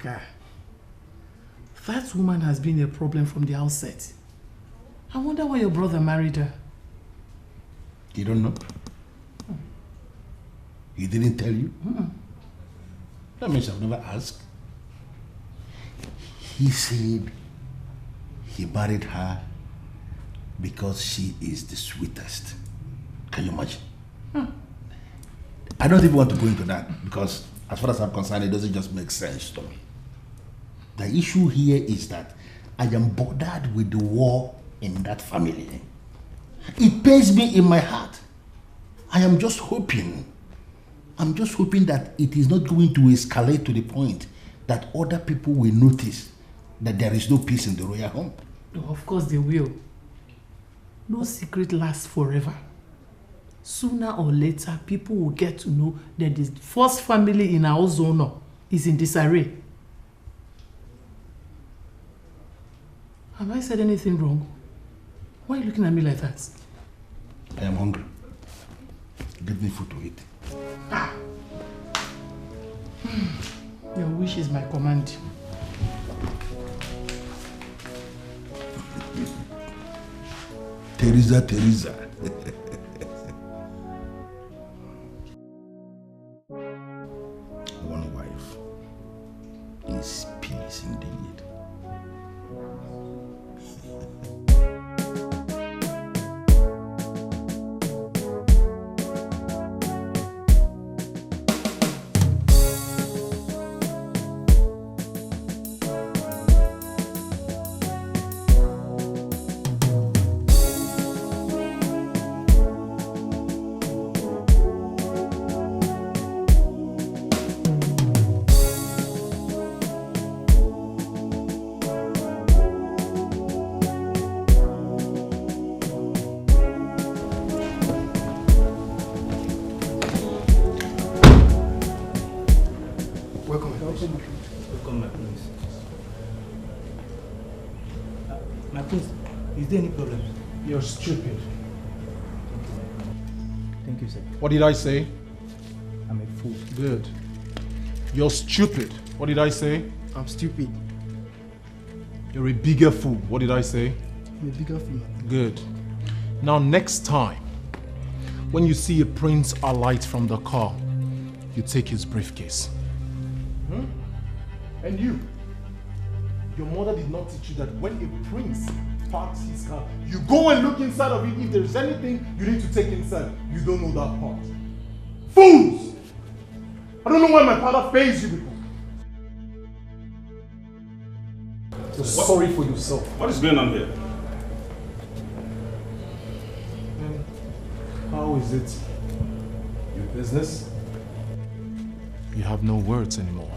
that woman has been a problem from the outset. I wonder why your brother married her. You don't know? He didn't tell you? That means I've never asked. He said he married her because she is the sweetest. Can you imagine? I don't even want to go into that because as far as I'm concerned, it doesn't just make sense to me. The issue here is that I am bothered with the war in that family. It pains me in my heart. I'm just hoping that it is not going to escalate to the point that other people will notice that there is no peace in the royal home. Of course they will. No secret lasts forever. Sooner or later, people will get to know that the first family in our zone is in disarray. Have I said anything wrong? Why are you looking at me like that? I am hungry. Give me food to eat. Your wish is my command. Teresa. One wife is peace indeed. Welcome, my prince. My prince, is there any problem? You're stupid. Thank you, sir. What did I say? I'm a fool. Good. You're stupid. What did I say? I'm stupid. You're a bigger fool. What did I say? I'm a bigger fool. Good. Now next time, when you see a prince alight from the car, you take his briefcase. And you, your mother did not teach you that when a prince parks his car, you go and look inside of it. If there's anything you need to take inside, you don't know that part. Fools! I don't know why my father pays you people. You're sorry for yourself. What is going on here? How is it? Your business? You have no words anymore.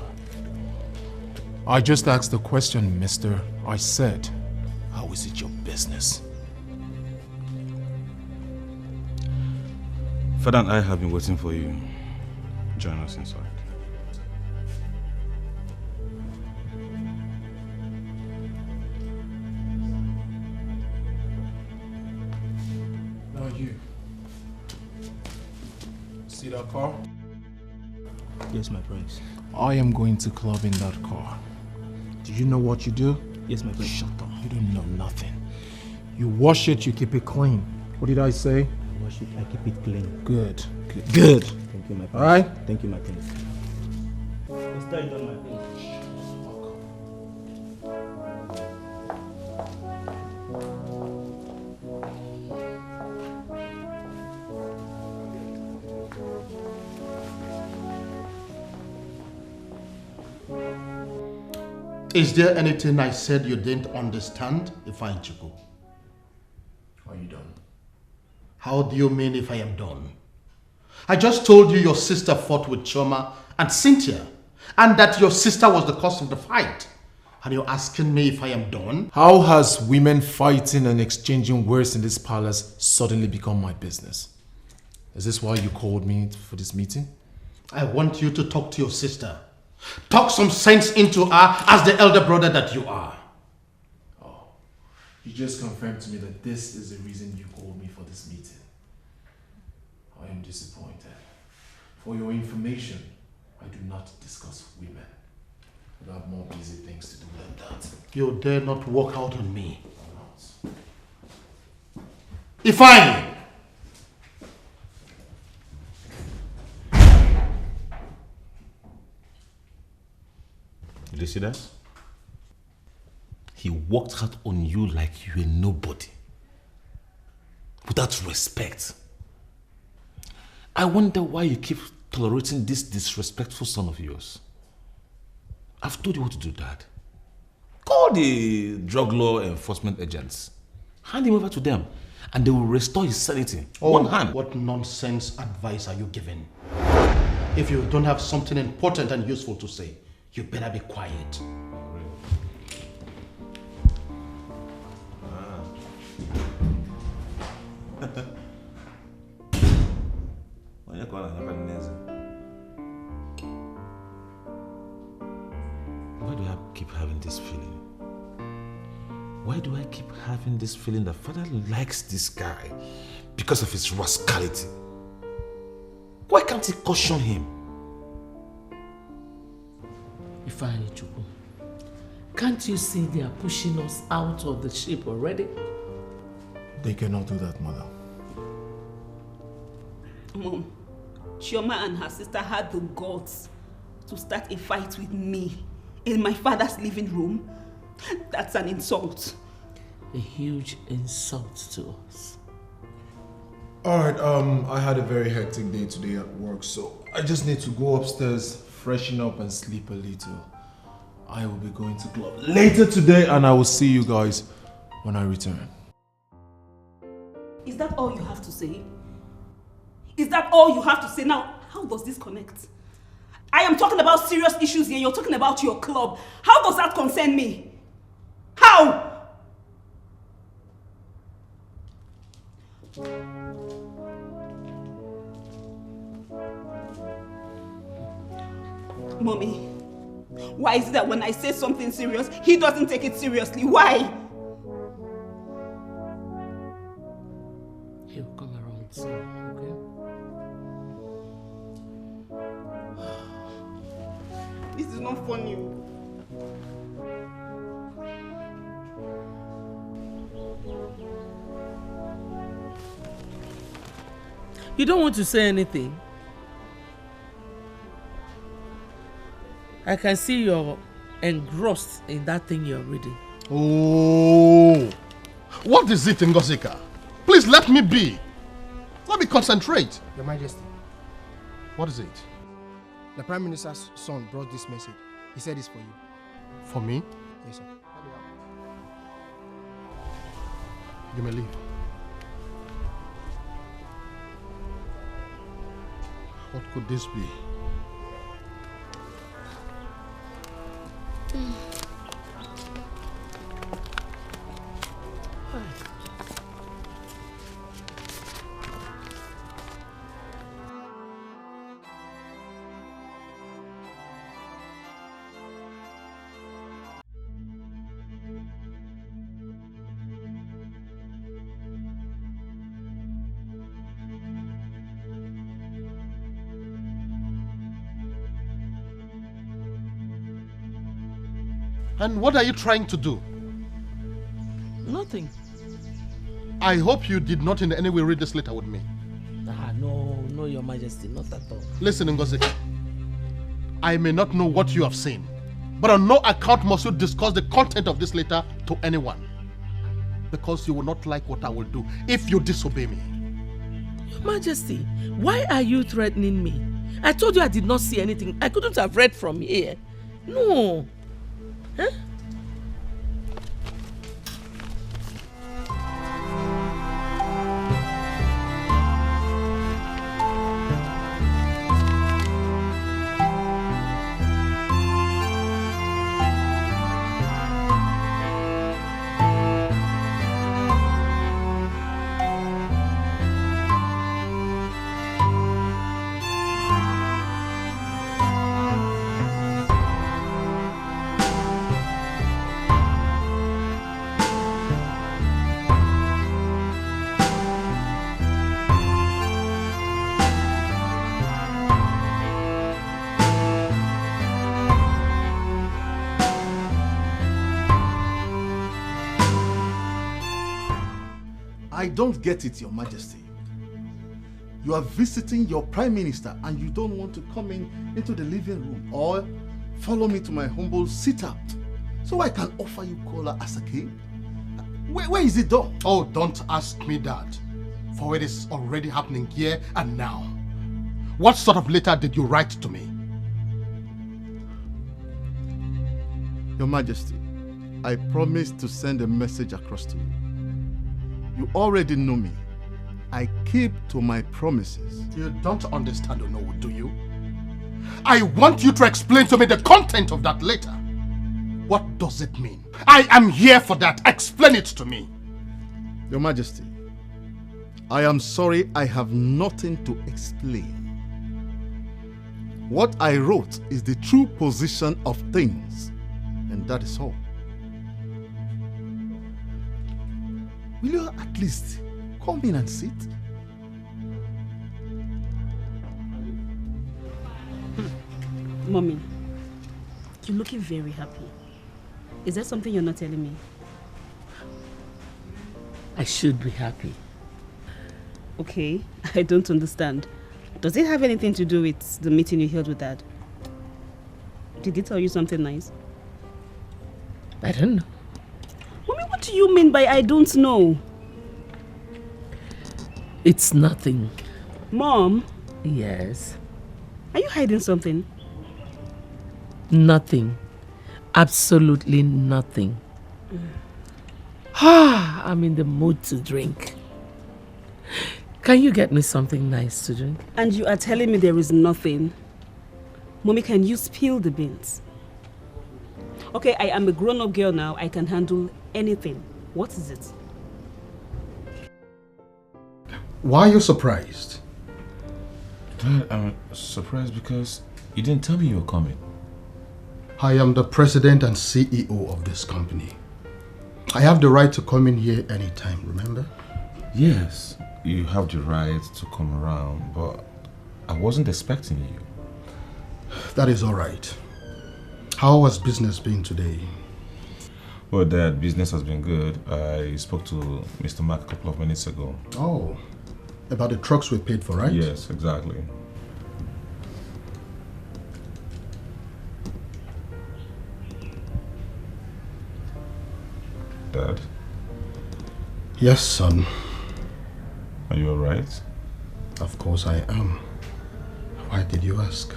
I just asked the question, mister. I said, how is it your business? Father and I have been waiting for you. Join us inside. Now you. See that car? Yes, my prince. I am going to club in that car. Do you know what you do? Yes, my prince. Shut up. You don't know nothing. You wash it, you keep it clean. What did I say? I wash it, I keep it clean. Good. Good. Thank you, my prince. All right? Thank you, my prince. Consider it done, my prince. Is there anything I said you didn't understand, Ifeanyichukwu? Are you done? How do you mean if I am done? I just told you your sister fought with Choma and Cynthia, and that your sister was the cause of the fight. And you're asking me if I am done? How has women fighting and exchanging words in this palace suddenly become my business? Is this why you called me for this meeting? I want you to talk to your sister. Talk some sense into her as the elder brother that you are. Oh, you just confirmed to me that this is the reason you called me for this meeting. I am disappointed. For your information, I do not discuss women. I have more busy things to do than that. You dare not walk out on me. Ifeanyi! Did you see that? He walked out on you like you were nobody. Without respect. I wonder why you keep tolerating this disrespectful son of yours. I've told you what to do, Dad. Call the drug law enforcement agents. Hand him over to them and they will restore his sanity. Oh, One hand. What nonsense advice are you giving? If you don't have something important and useful to say, you better be quiet. Why do I keep having this feeling? Why do I keep having this feeling that Father likes this guy because of his rascality? Why can't he caution him? Ifeanyichukwu, can't you see they are pushing us out of the ship already? They cannot do that, Mother. Mom, Chioma and her sister had the guts to start a fight with me in my father's living room. That's an insult. A huge insult to us. Alright, I had a very hectic day today at work, so I just need to go upstairs, freshen up and sleep a little. I will be going to club later today and I will see you guys when I return. Is that all you have to say? Is that all you have to say? Now, how does this connect? I am talking about serious issues here. You're talking about your club. How does that concern me? How? Mommy, why is it that when I say something serious, he doesn't take it seriously? Why? He'll come around soon, okay? This is not funny. You don't want to say anything? I can see you're engrossed in that thing you're reading. Oh, what is it, Ngozi? Please let me be. Let me concentrate. Your Majesty, What is it? the Prime Minister's son brought this message. He said it's for you. For me? Yes, sir. You may leave. What could this be? And what are you trying to do? Nothing. I hope you did not in any way read this letter with me. No, Your Majesty, not at all. Listen, Ngozi. I may not know what you have seen, but on no account must you discuss the content of this letter to anyone. Because you will not like what I will do if you disobey me. Your Majesty, why are you threatening me? I told you I did not see anything. I couldn't have read from here. No. Huh? I don't get it, Your Majesty. You are visiting your Prime Minister and you don't want to come into the living room or follow me to my humble sit-out so I can offer you cola as a king? Where is it done? Oh, don't ask me that, for it is already happening here and now. What sort of letter did you write to me? Your Majesty, I promised to send a message across to you. You already know me. I keep to my promises. You don't understand, Ugezu, do you? I want you to explain to me the content of that letter. What does it mean? I am here for that. Explain it to me. Your Majesty, I am sorry I have nothing to explain. What I wrote is the true position of things, and that is all. Will you at least come in and sit? Mommy, you're looking very happy. Is there something you're not telling me? I should be happy. Okay, I don't understand. Does it have anything to do with the meeting you held with Dad? Did he tell you something nice? I don't know. Mommy, what do you mean by I don't know? It's nothing. Mom? Yes? Are you hiding something? Nothing. Absolutely nothing. I'm in the mood to drink. Can you get me something nice to drink? And you are telling me there is nothing? Mommy, can you spill the beans? Okay, I am a grown-up girl now. I can handle anything. What is it? Why are you surprised? Dad, I'm surprised because you didn't tell me you were coming. I am the president and CEO of this company. I have the right to come in here anytime, remember? Yes, you have the right to come around, but I wasn't expecting you. That is all right. How has business been today? Well, Dad, business has been good. I spoke to Mr. Mark a couple of minutes ago. Oh, about the trucks we paid for, right? Yes, exactly. Dad? Yes, son. Are you alright? Of course I am. Why did you ask?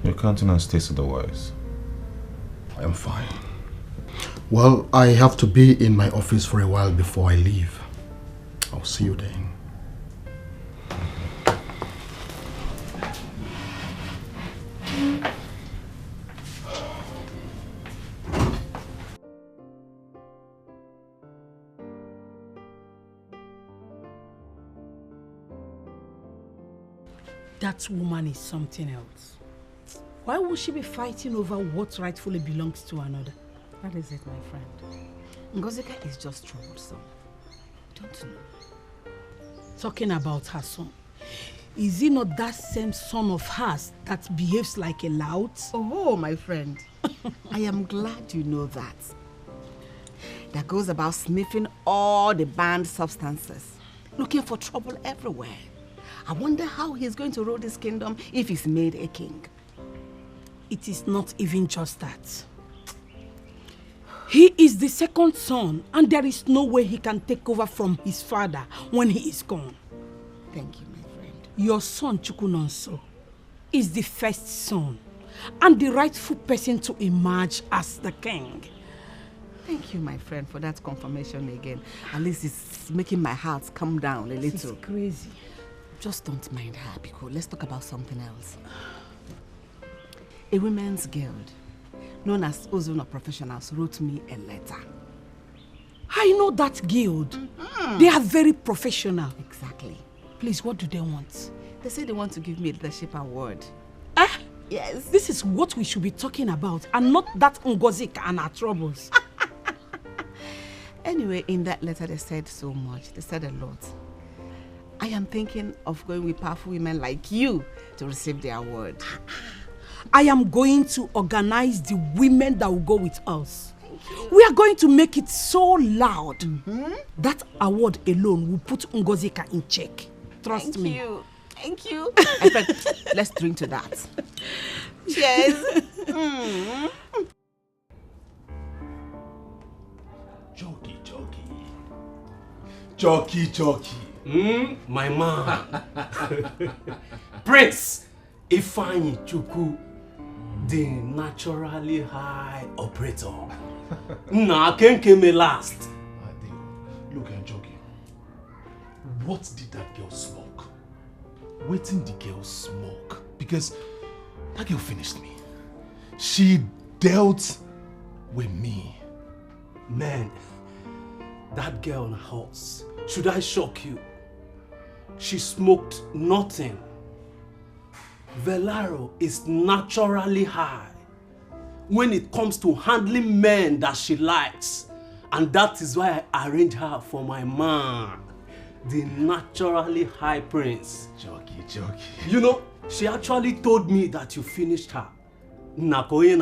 Your countenance states otherwise. I am fine. Well, I have to be in my office for a while before I leave. I'll see you then. That woman is something else. Why would she be fighting over what rightfully belongs to another? That is it, my friend. Ngozi is just troublesome. Don't you know? Talking about her son. Is he not that same son of hers that behaves like a lout? Oh, my friend. I am glad you know that. That goes about sniffing all the banned substances, looking for trouble everywhere. I wonder how he's going to rule this kingdom if he's made a king. It is not even just that. He is the second son, and there is no way he can take over from his father when he is gone. Thank you, my friend. Your son, Chukunonso, is the first son and the rightful person to emerge as the king. Thank you, my friend, for that confirmation again. At least it's making my heart calm down a little. It's crazy. Just don't mind her, because let's talk about something else. A women's guild, known as Ezeonu Professionals, wrote me a letter. I know that guild. They are very professional. Exactly. Please, what do they want? They say they want to give me a leadership award. Yes. This is what we should be talking about, and not that Ngozi and her troubles. Anyway, in that letter they said so much. They said a lot. I am thinking of going with powerful women like you to receive the award. I am going to organize the women that will go with us. We are going to make it so loud. That award alone will put Ngozika in check. Trust me. Thank you. In fact, let's drink to that. Cheers. Jockey. My man. Prince Ifeanyi Chukwu, the naturally high operator. Nah, Ken came last. Look, Jockey. What did that girl smoke? Waiting the girl smoke. Because that girl finished me. She dealt with me. Man, that girl on a horse. Should I shock you? She smoked nothing. Velaro is naturally high when it comes to handling men that she likes. And that is why I arranged her for my man, the naturally high prince. Jockey. You know, she actually told me that you finished her. Who is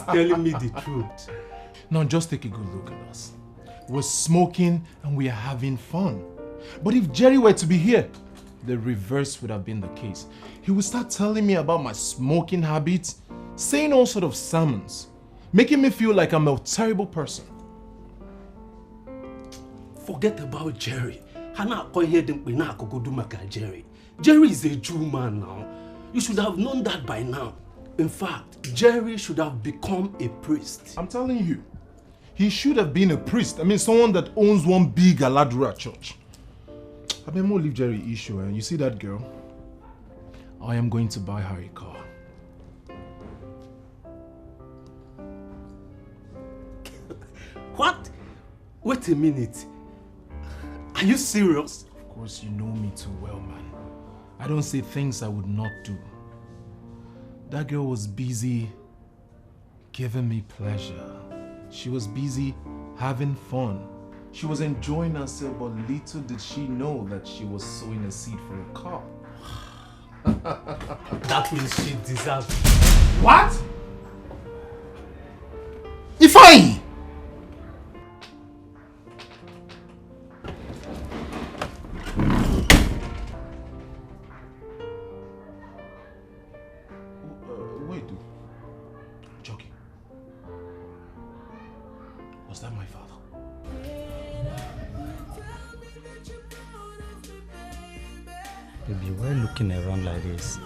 telling me the truth? Now just take a good look at us. We're smoking and we are having fun. But if Jerry were to be here, the reverse would have been the case. He would start telling me about my smoking habits, saying all sort of sermons, making me feel like I'm a terrible person. Forget about Jerry. Jerry is a Jew man now. You should have known that by now. In fact, Jerry should have become a priest. I'm telling you, he should have been a priest. I mean, someone that owns one big Aladura church. I mean, more leave Jerry issue. You see that girl? I am going to buy her a car. What? Wait a minute. Are you serious? Of course, you know me too well, man. I don't say things I would not do. That girl was busy giving me pleasure. She was busy having fun. She was enjoying herself, but little did she know that she was sowing a seed for a car. That means she deserves it. What? Ifeanyi! Wait, Jockey. Was that my father? Baby, why are you looking around like this?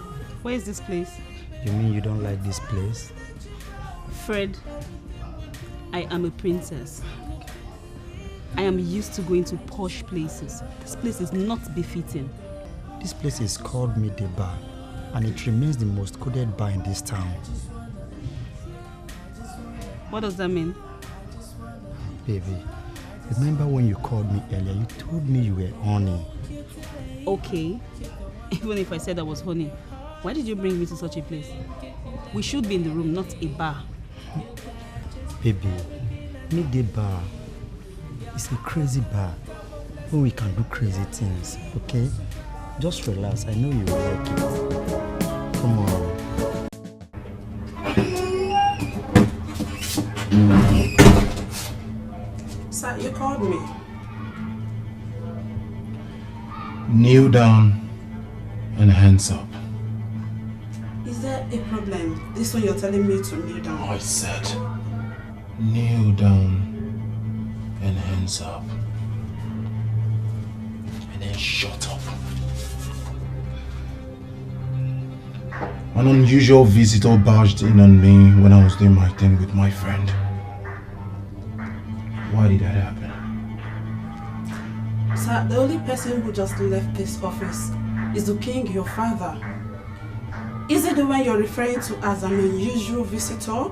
Where is this place? You mean you don't like this place? Fred, I am a princess. I am used to going to posh places. This place is not befitting. This place is called Midday Bar, and it remains the most coded bar in this town. What does that mean? Baby, remember when you called me earlier, you told me you were honey. Okay, even if I said I was honey, why did you bring me to such a place? We should be in the room, not a bar. Baby, Midday Bar is a crazy bar where we can do crazy things, okay? Just relax, I know you will like it. Come on. You called me. Kneel down and hands up. Is there a problem? This one you're telling me to kneel down. I said, kneel down and hands up. And then shut up. An unusual visitor barged in on me when I was doing my thing with my friend. Why did that happen? Sir, the only person who just left this office is the king, your father. Is it the one you're referring to as an unusual visitor?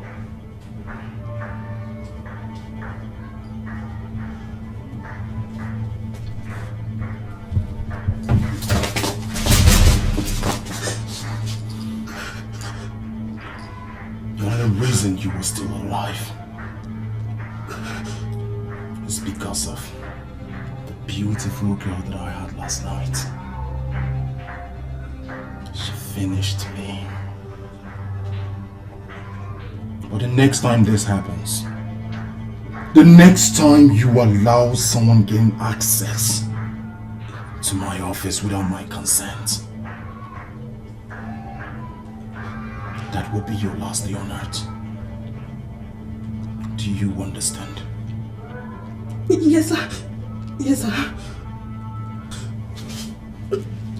The only reason you were still alive is because of the beautiful girl that I had last night. She finished me. But the next time this happens, the next time you allow someone gain access to my office without my consent, that will be your last day on earth. Do you understand? Yes, sir. Yes, sir.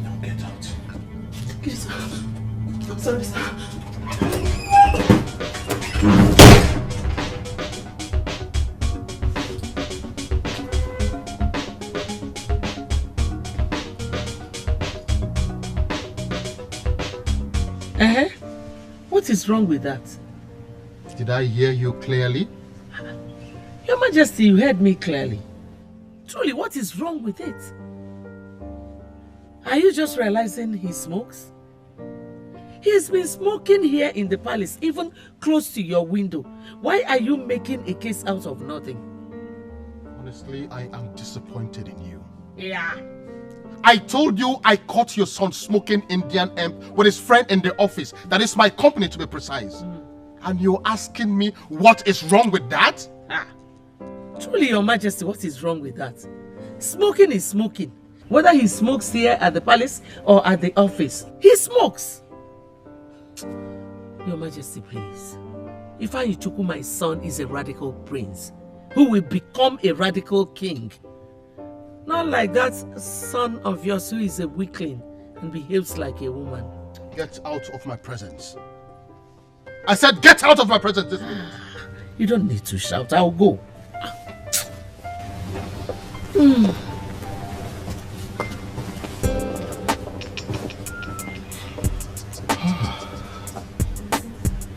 Now get out. Yes, sir. I'm sorry, sir. What is wrong with that? Did I hear you clearly? Your Majesty, you heard me clearly. Truly, what is wrong with it? Are you just realizing he smokes? He's been smoking here in the palace, even close to your window. Why are you making a case out of nothing? Honestly, I am disappointed in you. Yeah. I told you I caught your son smoking Indian hemp with his friend in the office. That is my company, to be precise. And you're asking me what is wrong with that? Truly, Your Majesty, what is wrong with that? Smoking is smoking. Whether he smokes here at the palace or at the office, he smokes. Your Majesty, please. Ifeanyi Chukwu, my son, is a radical prince who will become a radical king. Not like that son of yours who is a weakling and behaves like a woman. Get out of my presence. I said get out of my presence this minute. You don't need to shout. I'll go.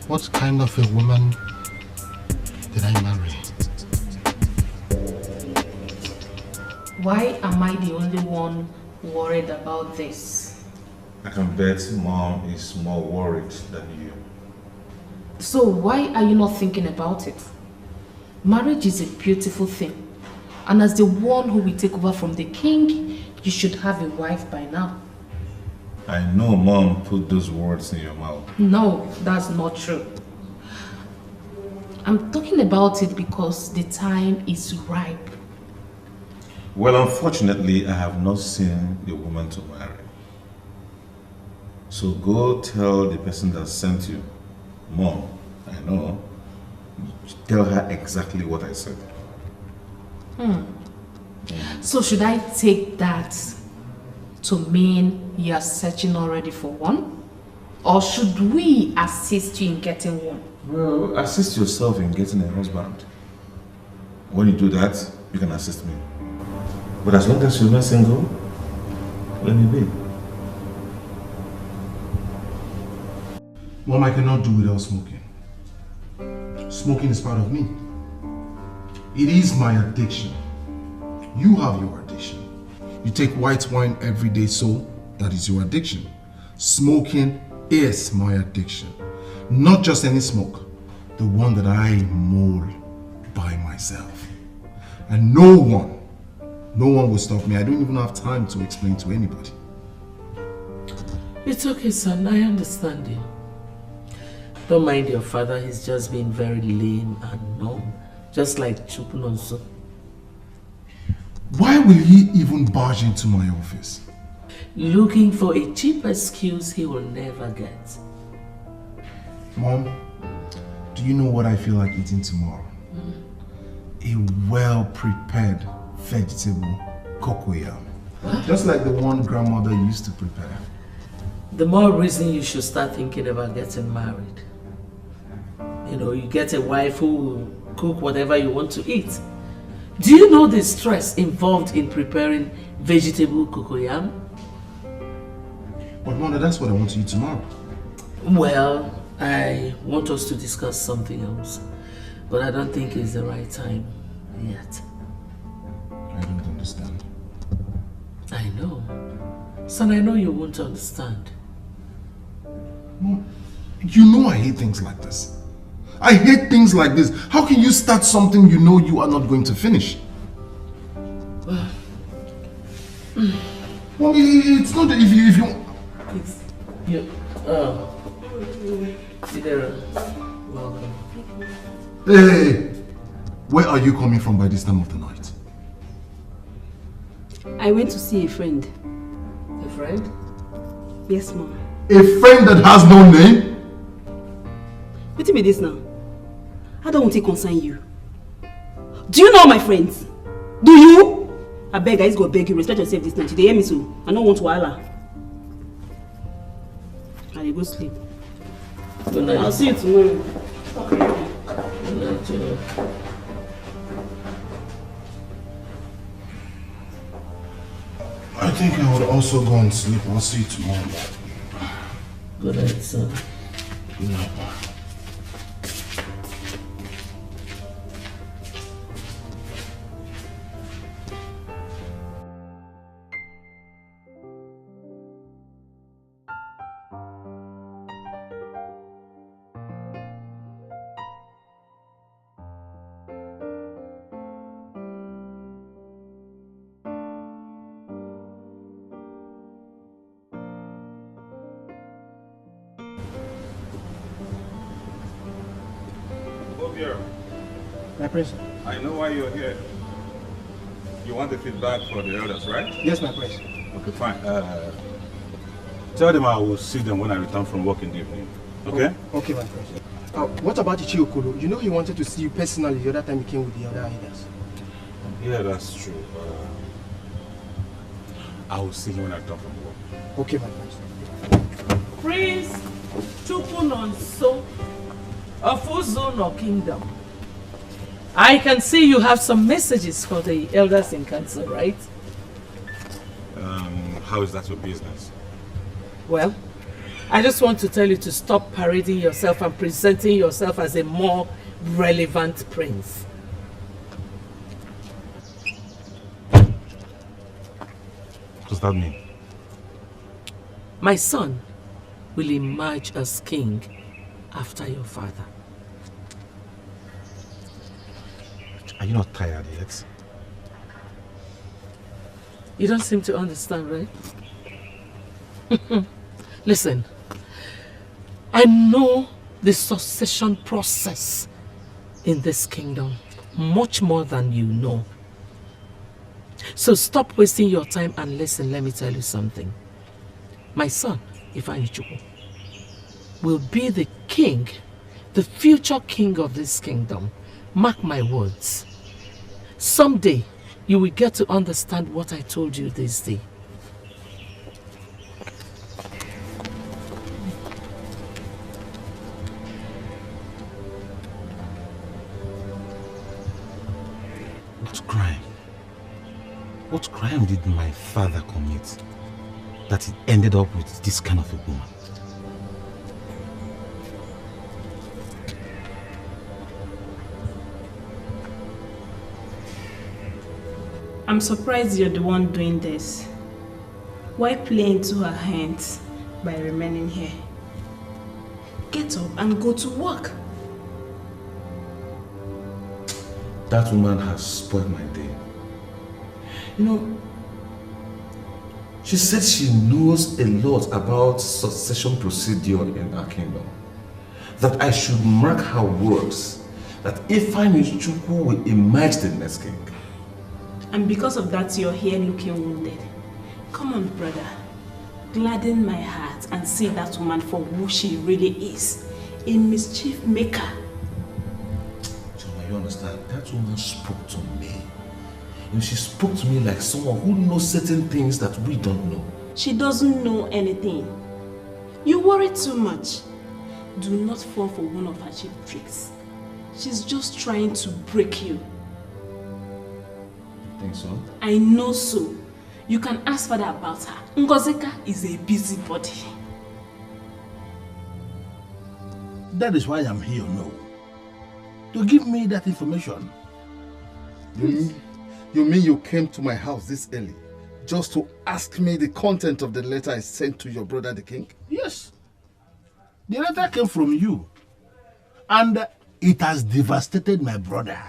What kind of a woman did I marry? Why am I the only one worried about this? I can bet Mom is more worried than you. So why are you not thinking about it? Marriage is a beautiful thing. And as the one who will take over from the king, you should have a wife by now. I know Mom put those words in your mouth. No, that's not true. I'm talking about it because the time is ripe. Well, unfortunately, I have not seen the woman to marry. So go tell the person that sent you, Mom, I know, tell her exactly what I said. So should I take that to mean you are searching already for one? Or should we assist you in getting one? Well, assist yourself in getting a husband. When you do that, you can assist me. But as long as you're not single, let me be. Mom, I cannot do without smoking. Smoking is part of me. It is my addiction. You have your addiction. You take white wine every day, so that is your addiction. Smoking is my addiction. Not just any smoke, the one that I mold by myself. And no one will stop me. I don't even have time to explain to anybody. It's okay, son. I understand you. Don't mind your father. He's just being very lame and numb. Just like Chukunonso. Why will he even barge into my office? Looking for a cheap excuse he will never get. Mom, do you know what I feel like eating tomorrow? A well-prepared vegetable cocoyam. Just like the one grandmother used to prepare. The more reason you should start thinking about getting married. You know, you get a wife who will cook whatever you want to eat. Do you know the stress involved in preparing vegetable cocoyam? But Mother, that's what I want to eat tomorrow. Well, I want us to discuss something else. But I don't think it's the right time yet. I don't understand. I know. Son, I know you won't understand. Mom, you know I hate things like this. I hate things like this. How can you start something you know you are not going to finish? Well, it's not that if you... It's... You... Sidera, welcome. Hey! Where are you coming from by this time of the night? I went to see a friend. A friend? Yes, Mom. A friend that has no name? What be this now? I don't want to concern you. Do you know my friends? Do you? I beg, I just go beg you. Respect yourself this night. You hear me so? I don't want to holler. I go sleep. Good night. I'll see you tomorrow. Good night, Joe. I think I would also go and sleep. I'll see you tomorrow. Good night, son. Good night. My prince. I know why you're here. You want the feedback for the elders, right? Yes, my prince. Okay, fine. Tell them I will see them when I return from work in the evening. Okay? Oh, okay, my prince. What about Ichi Okolo? You know he wanted to see you personally the other time he came with the other elders. Yeah, that's true. I will see him when I return from work. Okay, my prince. Prince Chukwunonso of Ugezu Kingdom. I can see you have some messages for the elders in council, right? How is that your business? Well, I just want to tell you to stop parading yourself and presenting yourself as a more relevant prince. What does that mean? My son will emerge as king after your father. Are you not tired yet? You don't seem to understand, right? Listen, I know the succession process in this kingdom much more than you know. So stop wasting your time and listen, let me tell you something. My son, Ifeanyichukwu, will be the king, the future king of this kingdom. Mark my words. Someday, you will get to understand what I told you this day. What crime did my father commit that he ended up with this kind of a woman? I'm surprised you're the one doing this. Why play into her hands by remaining here? Get up and go to work. That woman has spoiled my day. You know, she said she knows a lot about succession procedure in our kingdom. That I should mark her words that Ifeanyichukwu will emerge the next king. And because of that, you're here looking wounded. Come on, brother. Gladden my heart and see that woman for who she really is. A mischief maker. Choma, you understand? That woman spoke to me. And she spoke to me like someone who knows certain things that we don't know. She doesn't know anything. You worry too much. Do not fall for one of her cheap tricks. She's just trying to break you. You think so? I know so. You can ask father about her. Ngozi is a busybody. That is why I'm here, no. To give me that information. You mean you came to my house this early just to ask me the content of the letter I sent to your brother the king? Yes. The letter came from you. And it has devastated my brother.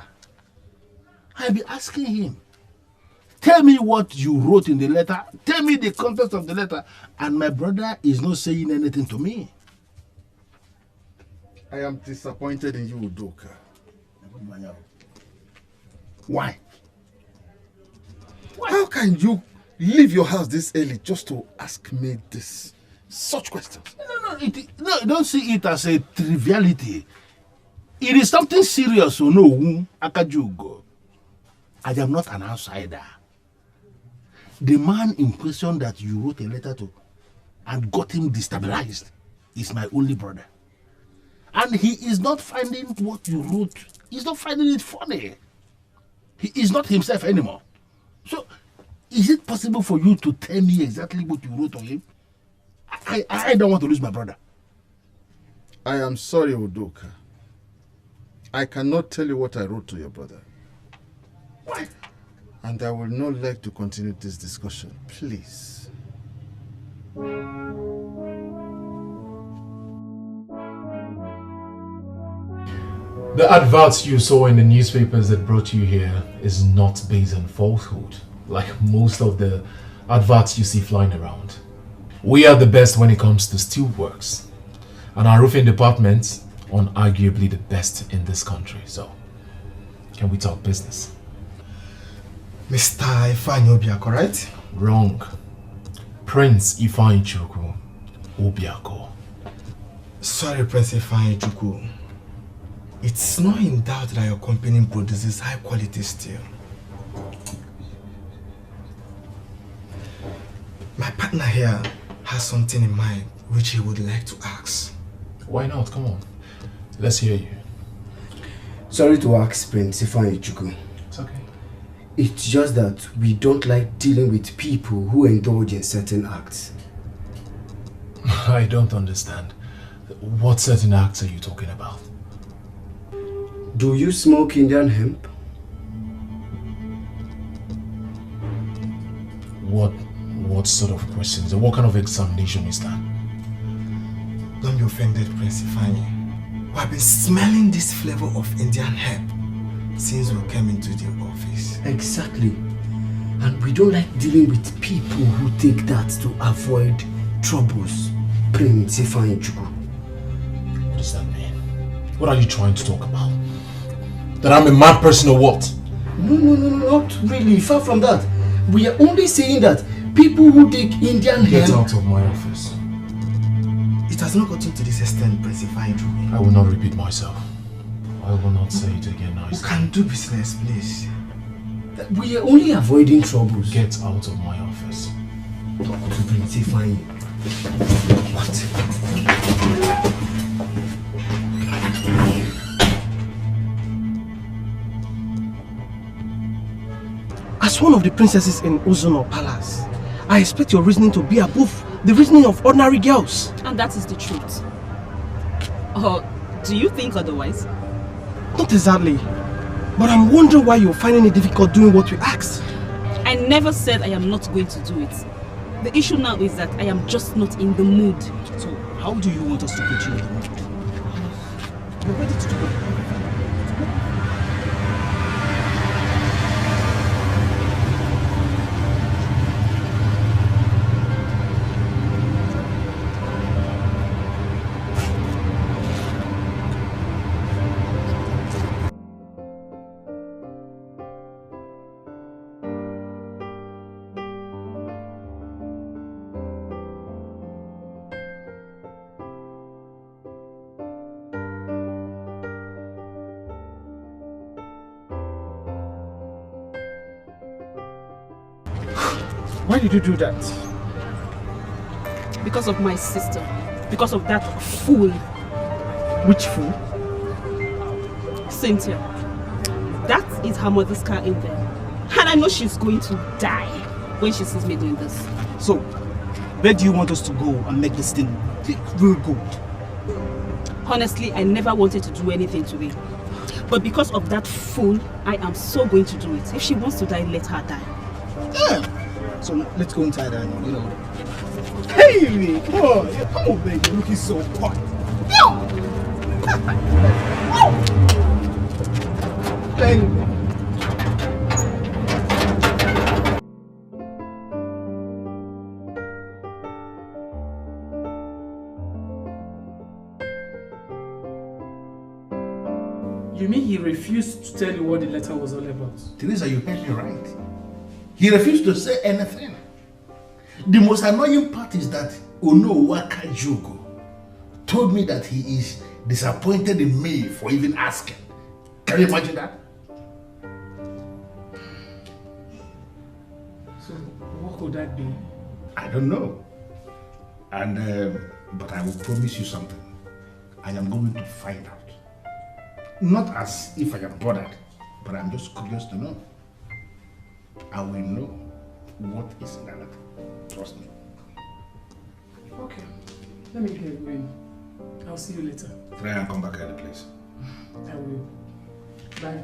I'll be asking him. Tell me what you wrote in the letter. Tell me the content of the letter. And my brother is not saying anything to me. I am disappointed in you, Udoka. Why? How can you leave your house this early just to ask me this? Such questions. No, don't see it as a triviality. It is something serious, so no, Akajugo. I am not an outsider. The man in question that you wrote a letter to and got him destabilized is my only brother. And he is not finding what you wrote, he's not finding it funny. He is not himself anymore. So, is it possible for you to tell me exactly what you wrote to him? I don't want to lose my brother. I am sorry, Udoka. I cannot tell you what I wrote to your brother. Why? And I will not like to continue this discussion. Please. The adverts you saw in the newspapers that brought you here is not based on falsehood, like most of the adverts you see flying around. We are the best when it comes to steelworks, and our roofing department unarguably the best in this country. So, can we talk business? Mr. Ifeanyi Obiako, right? Wrong. Prince Ifeanyi Chukwu Obiako. Sorry, Prince Ifeanyi Chukwu. It's not in doubt that your company produces high quality steel. My partner here has something in mind which he would like to ask. Why not? Come on. Let's hear you. Sorry to ask, Prince Ifeanyi Chukwu. It's okay. It's just that we don't like dealing with people who indulge in certain acts. I don't understand. What certain acts are you talking about? Do you smoke Indian hemp? What sort of questions? What kind of examination is that? Don't be offended, Prince Ifeanyi. We have been smelling this flavor of Indian hemp since we came into the office. Exactly. And we don't like dealing with people who take that to avoid troubles. Prince Ifeanyi Chukwu. What does that mean? What are you trying to talk about? That I'm a mad person or what? No, not really. Far from that. We are only saying that people who take Indian hemp... Get out of my office. It has not gotten to this extent, Prince Ifeanyi Chukwu. I will not repeat myself. I will not say it again now. We can do business, please. We are only avoiding troubles. Get out of my office. Talk to Prince Ifeanyi. What? As one of the princesses in Ezeonu Palace, I expect your reasoning to be above the reasoning of ordinary girls. And that is the truth. Or do you think otherwise? Not exactly. But I'm wondering why you're finding it difficult doing what we asked. I never said I am not going to do it. The issue now is that I am just not in the mood. So, how do you want us to put you in the mood? You're ready to do it. Why did you do that? Because of my sister. Because of that fool. Which fool? Cynthia. That is her mother's car in there. And I know she's going to die when she sees me doing this. So, where do you want us to go and make this thing real good? Honestly, I never wanted to do anything today. But because of that fool, I am so going to do it. If she wants to die, let her die. Yeah. So let's go inside and, Hey, come on, baby, you're looking so hot. Thank you. You mean he refused to tell you what the letter was all about? Teresa, you heard me right. He refused to say anything. The most annoying part is that Onowaka Jugo told me that he is disappointed in me for even asking. Can you imagine that? So, what could that be? I don't know. And, but I will promise you something. I am going to find out. Not as if I am bothered, but I'm just curious to know. I will know what is in that letter. Trust me. Okay. Let me get going. I'll see you later. Try and come back at the place. I will. Bye.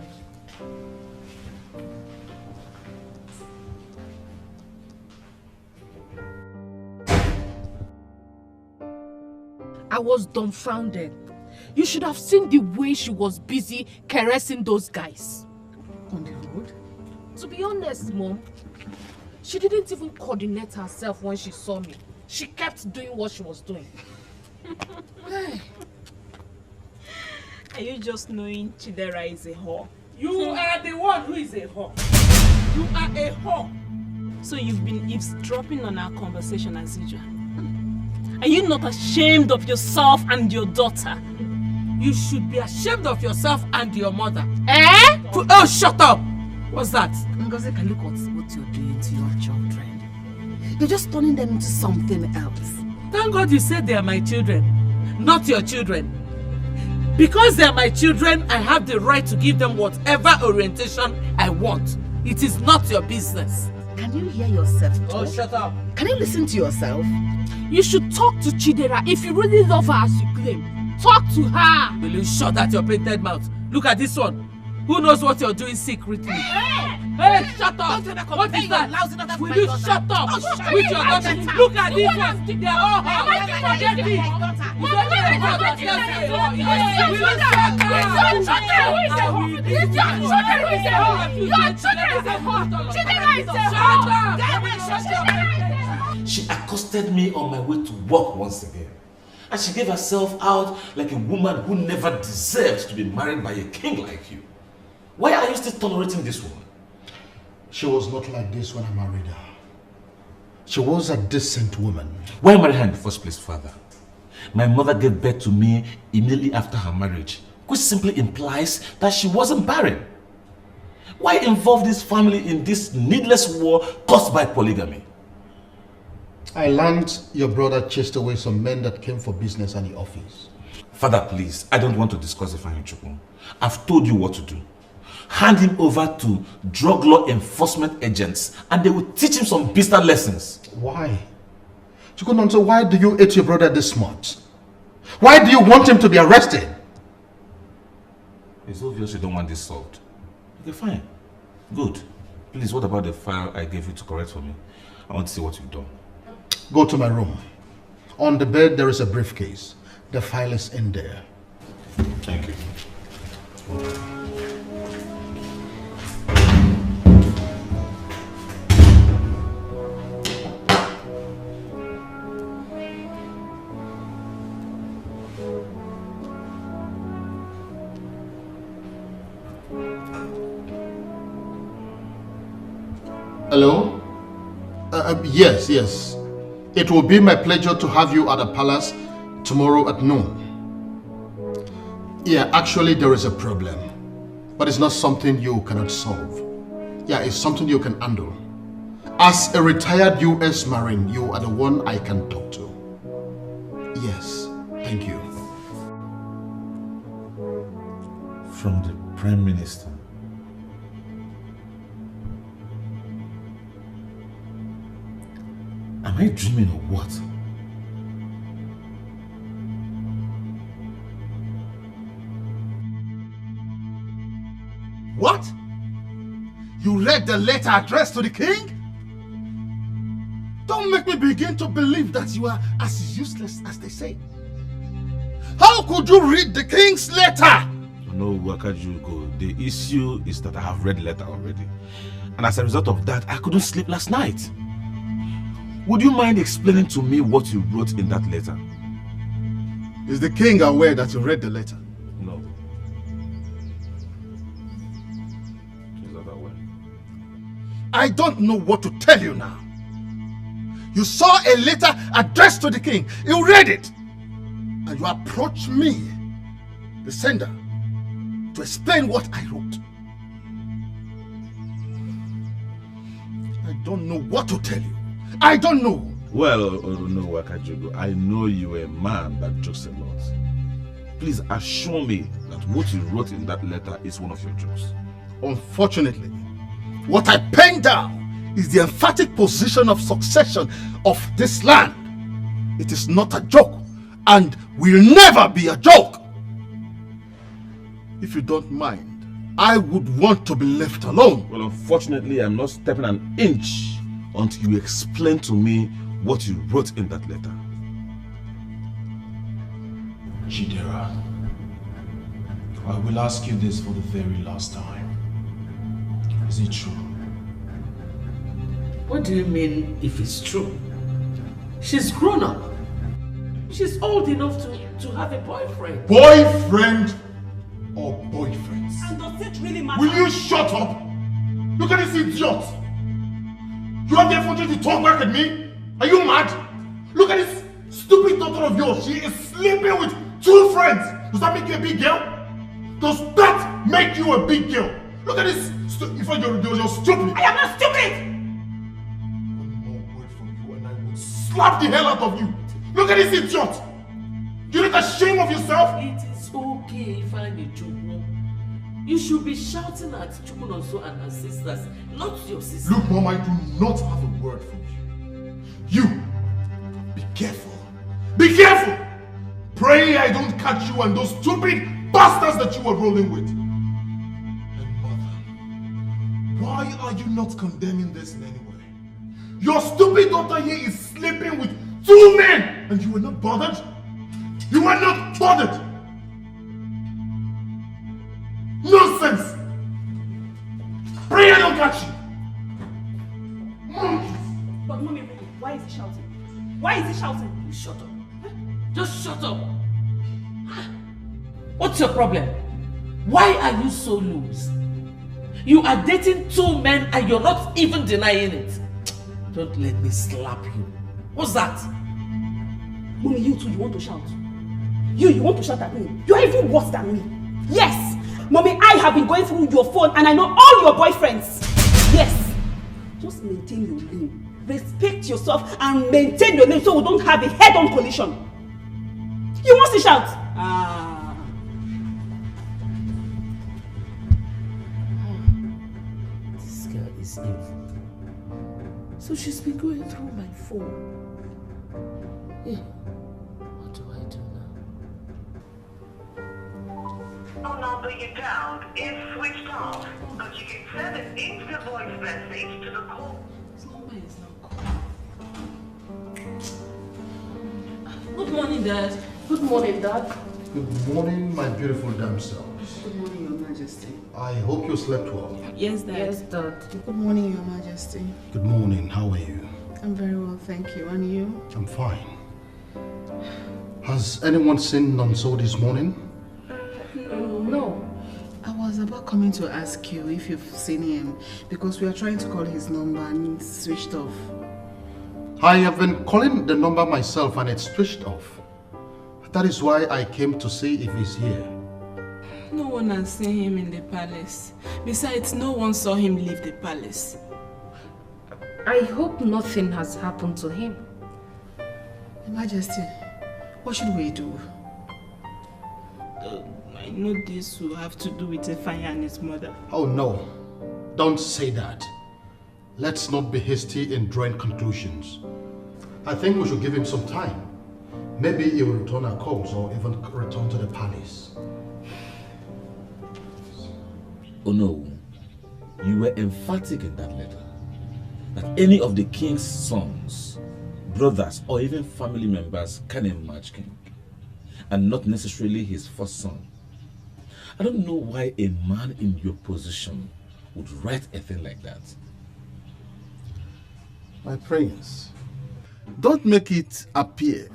I was dumbfounded. You should have seen the way she was busy caressing those guys. On the road? To be honest, Mom, she didn't even coordinate herself when she saw me. She kept doing what she was doing. Are you just knowing Chidera is a whore? You are the one who is a whore. You are a whore. So you've been eavesdropping on our conversation as usual. Are you not ashamed of yourself and your daughter? You should be ashamed of yourself and your mother. Eh? Oh, shut up! What's that? Ngozi, can look at what you're doing to your children. You're just turning them into something else. Thank God you said they are my children, not your children. Because they are my children, I have the right to give them whatever orientation I want. It is not your business. Can you hear yourself talk? Oh, shut up. Can you listen to yourself? You should talk to Chidera if you really love her as you claim. Talk to her. Will you shut that your painted mouth? Look at this one. Who knows what you're doing secretly? Hey, shut up! What is that? Will you shut up? With your daughter? Look at this one. They are all hot. Forget me. You don't know what She accosted me on my way to work once again. And she gave herself out like a woman who never deserved to be married by a king like you. Why are you still tolerating this woman? She was not like this when I married her. She was a decent woman. Why marry her in the first place, father? My mother gave birth to me immediately after her marriage, which simply implies that she wasn't barren. Why involve this family in this needless war caused by polygamy? I learned your brother chased away some men that came for business at the office. Father, please, I don't want to discuss Ifeanyi Chukwu. I've told you what to do. Hand him over to drug law enforcement agents and they will teach him some business lessons. Why? Chukwunonso, why do you hate your brother this much? Why do you want him to be arrested? It's obvious you don't want this solved. Okay, fine. Good. Please, what about the file I gave you to correct for me? I want to see what you've done. Go to my room. On the bed, there is a briefcase. The file is in there. Thank you. Hello? Yes. It will be my pleasure to have you at the palace tomorrow at noon. Yeah, actually there is a problem. But it's not something you cannot solve. Yeah, it's something you can handle. As a retired U.S. Marine, you are the one I can talk to. Yes, thank you. From the Prime Minister. Am I dreaming or what? What? You read the letter addressed to the king? Don't make me begin to believe that you are as useless as they say. How could you read the king's letter? No, Ugezu.J, the issue is that I have read the letter already. And as a result of that, I couldn't sleep last night. Would you mind explaining to me what you wrote in that letter? Is the king aware that you read the letter? No. He's not aware. I don't know what to tell you now. You saw a letter addressed to the king. You read it. And you approached me, the sender, to explain what I wrote. I don't know what to tell you. I don't know. Well, no, Ugezu.J, I know you're a man that jokes a lot. Please assure me that what you wrote in that letter is one of your jokes. Unfortunately, what I penned down is the emphatic position of succession of this land. It is not a joke and will never be a joke. If you don't mind, I would want to be left alone. Well, unfortunately, I'm not stepping an inch until you explain to me what you wrote in that letter. Chidera, I will ask you this for the very last time. Is it true? What do you mean if it's true? She's grown up. She's old enough to have a boyfriend. Boyfriend or boyfriends? And does it really matter? Will you shut up? Look at this idiot. You have the opportunity to talk back at me? Are you mad? Look at this stupid daughter of yours. She is sleeping with 2 friends. Does that make you a big girl? Does that make you a big girl? Look at this. In fact, you're stupid. I am not stupid. One more word from you and I will slap the hell out of you. Look at this idiot. You're not ashamed of yourself? It is okay if I'm a Chukwu. You should be shouting at Chukwunonso and her sisters, not your sister. Look, Mom, I do not have a word for you. You, be careful. Be careful! Pray I don't catch you and those stupid bastards that you are rolling with. And Mother, why are you not condemning this in any way? Your stupid daughter here is sleeping with 2 men and you are not bothered? You are not bothered! Nonsense! Pray I don't catch you! Monkeys! But Mommy, why is he shouting? Why is he shouting? You shut up. Just shut up. What's your problem? Why are you so loose? You are dating 2 men and you're not even denying it. Don't let me slap you. What's that? Mommy, you too, you want to shout. You want to shout at me. You are even worse than me. Yes! Mommy, I have been going through your phone and I know all your boyfriends. Yes! Just maintain your lane. Respect yourself and maintain your name so we don't have a head-on collision. You want to shout? Ah. This girl is evil. So she's been going through my phone. Yeah. What do I do now? Our number you dialed is switched off, but you can send an instant voice message to the call. This number is not calling. Good morning, Dad. Good morning, Dad. Good morning, my beautiful damsels. Good morning, Your Majesty. I hope you slept well. Yes, Dad. Yes, Dad. Good morning, Your Majesty. Good morning, how are you? I'm very well, thank you. And you? I'm fine. Has anyone seen Nonso this morning? No. I was about coming to ask you if you've seen him because we are trying to call his number and it's switched off. I have been calling the number myself and it's switched off. That is why I came to see if he's here. No one has seen him in the palace. Besides, no one saw him leave the palace. I hope nothing has happened to him. Your Majesty, what should we do? I know this will have to do with Efanya and his mother. Oh no, don't say that. Let's not be hasty in drawing conclusions. I think we should give him some time. Maybe he will return our calls or even return to the palace. Oh no, you were emphatic in that letter that any of the king's sons, brothers, or even family members can emerge king, and not necessarily his first son. I don't know why a man in your position would write a thing like that. My prince, don't make it appear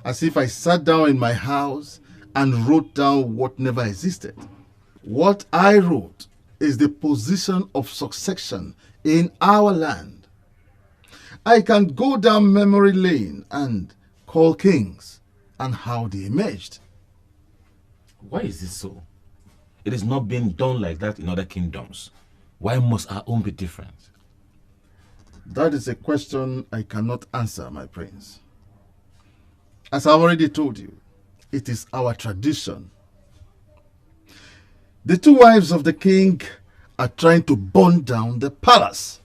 as if I sat down in my house and wrote down what never existed. What I wrote is the position of succession in our land. I can go down memory lane and call kings and how they emerged. Why is this so? It is not being done like that in other kingdoms. Why must our own be different? That is a question I cannot answer, my prince. As I've already told you, it is our tradition. The two wives of the king are trying to burn down the palace.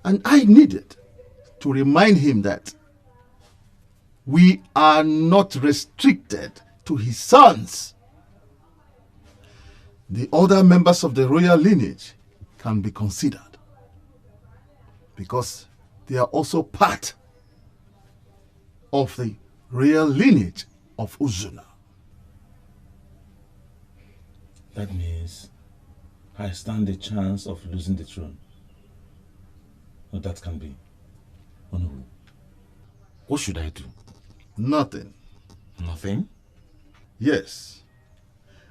And I needed to remind him that we are not restricted to his sons. The other members of the royal lineage can be considered because they are also part of the royal lineage of Uzuna. That means I stand a chance of losing the throne. No, that can be. Oh no. What should I do? Nothing. Nothing? Yes.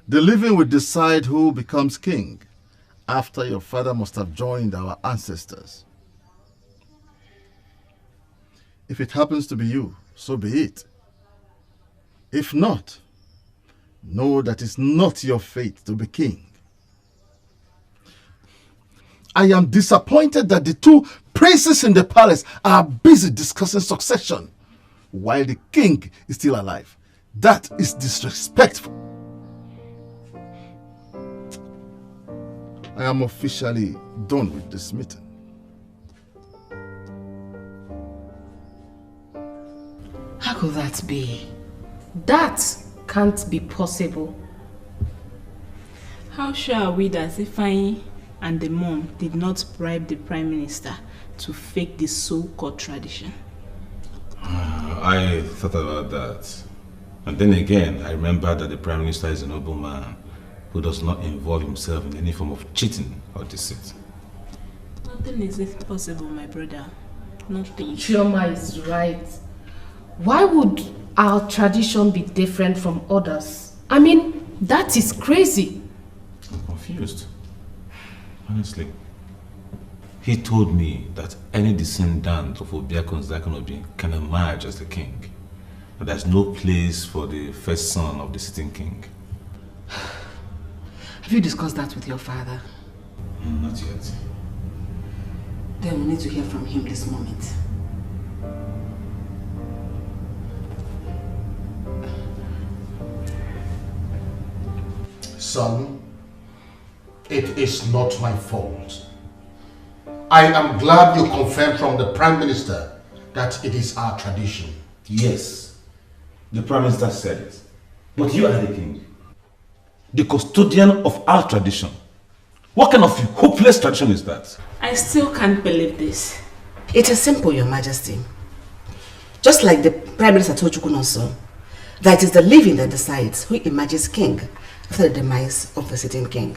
The living will decide who becomes king after your father must have joined our ancestors. If it happens to be you, so be it. If not, know that it's not your fate to be king. I am disappointed that the two princes in the palace are busy discussing succession while the king is still alive. That is disrespectful. I am officially done with this meeting. How could that be? That can't be possible. How sure are we that Ifeanyi and the mom did not bribe the prime minister to fake this so-called tradition? I thought about that. And then again, I remember that the prime minister is a noble man who does not involve himself in any form of cheating or deceit. Nothing is impossible, my brother. Nothing. Chioma is right. Why would our tradition be different from others? I mean, that is crazy. I'm confused. Honestly. He told me that any descendant of Obiakon's Dakonobi can emerge as the king. And there's no place for the first son of the sitting king. Have you discussed that with your father? Not yet. Then we need to hear from him this moment. Son, it is not my fault. I am glad you confirmed from the Prime Minister that it is our tradition. Yes, the Prime Minister said it. But you are the king, the custodian of our tradition. What kind of hopeless tradition is that? I still can't believe this. It is simple, Your Majesty. Just like the Prime Minister told Chukwunonso, that it is the living that decides who emerges king after the demise of the sitting king.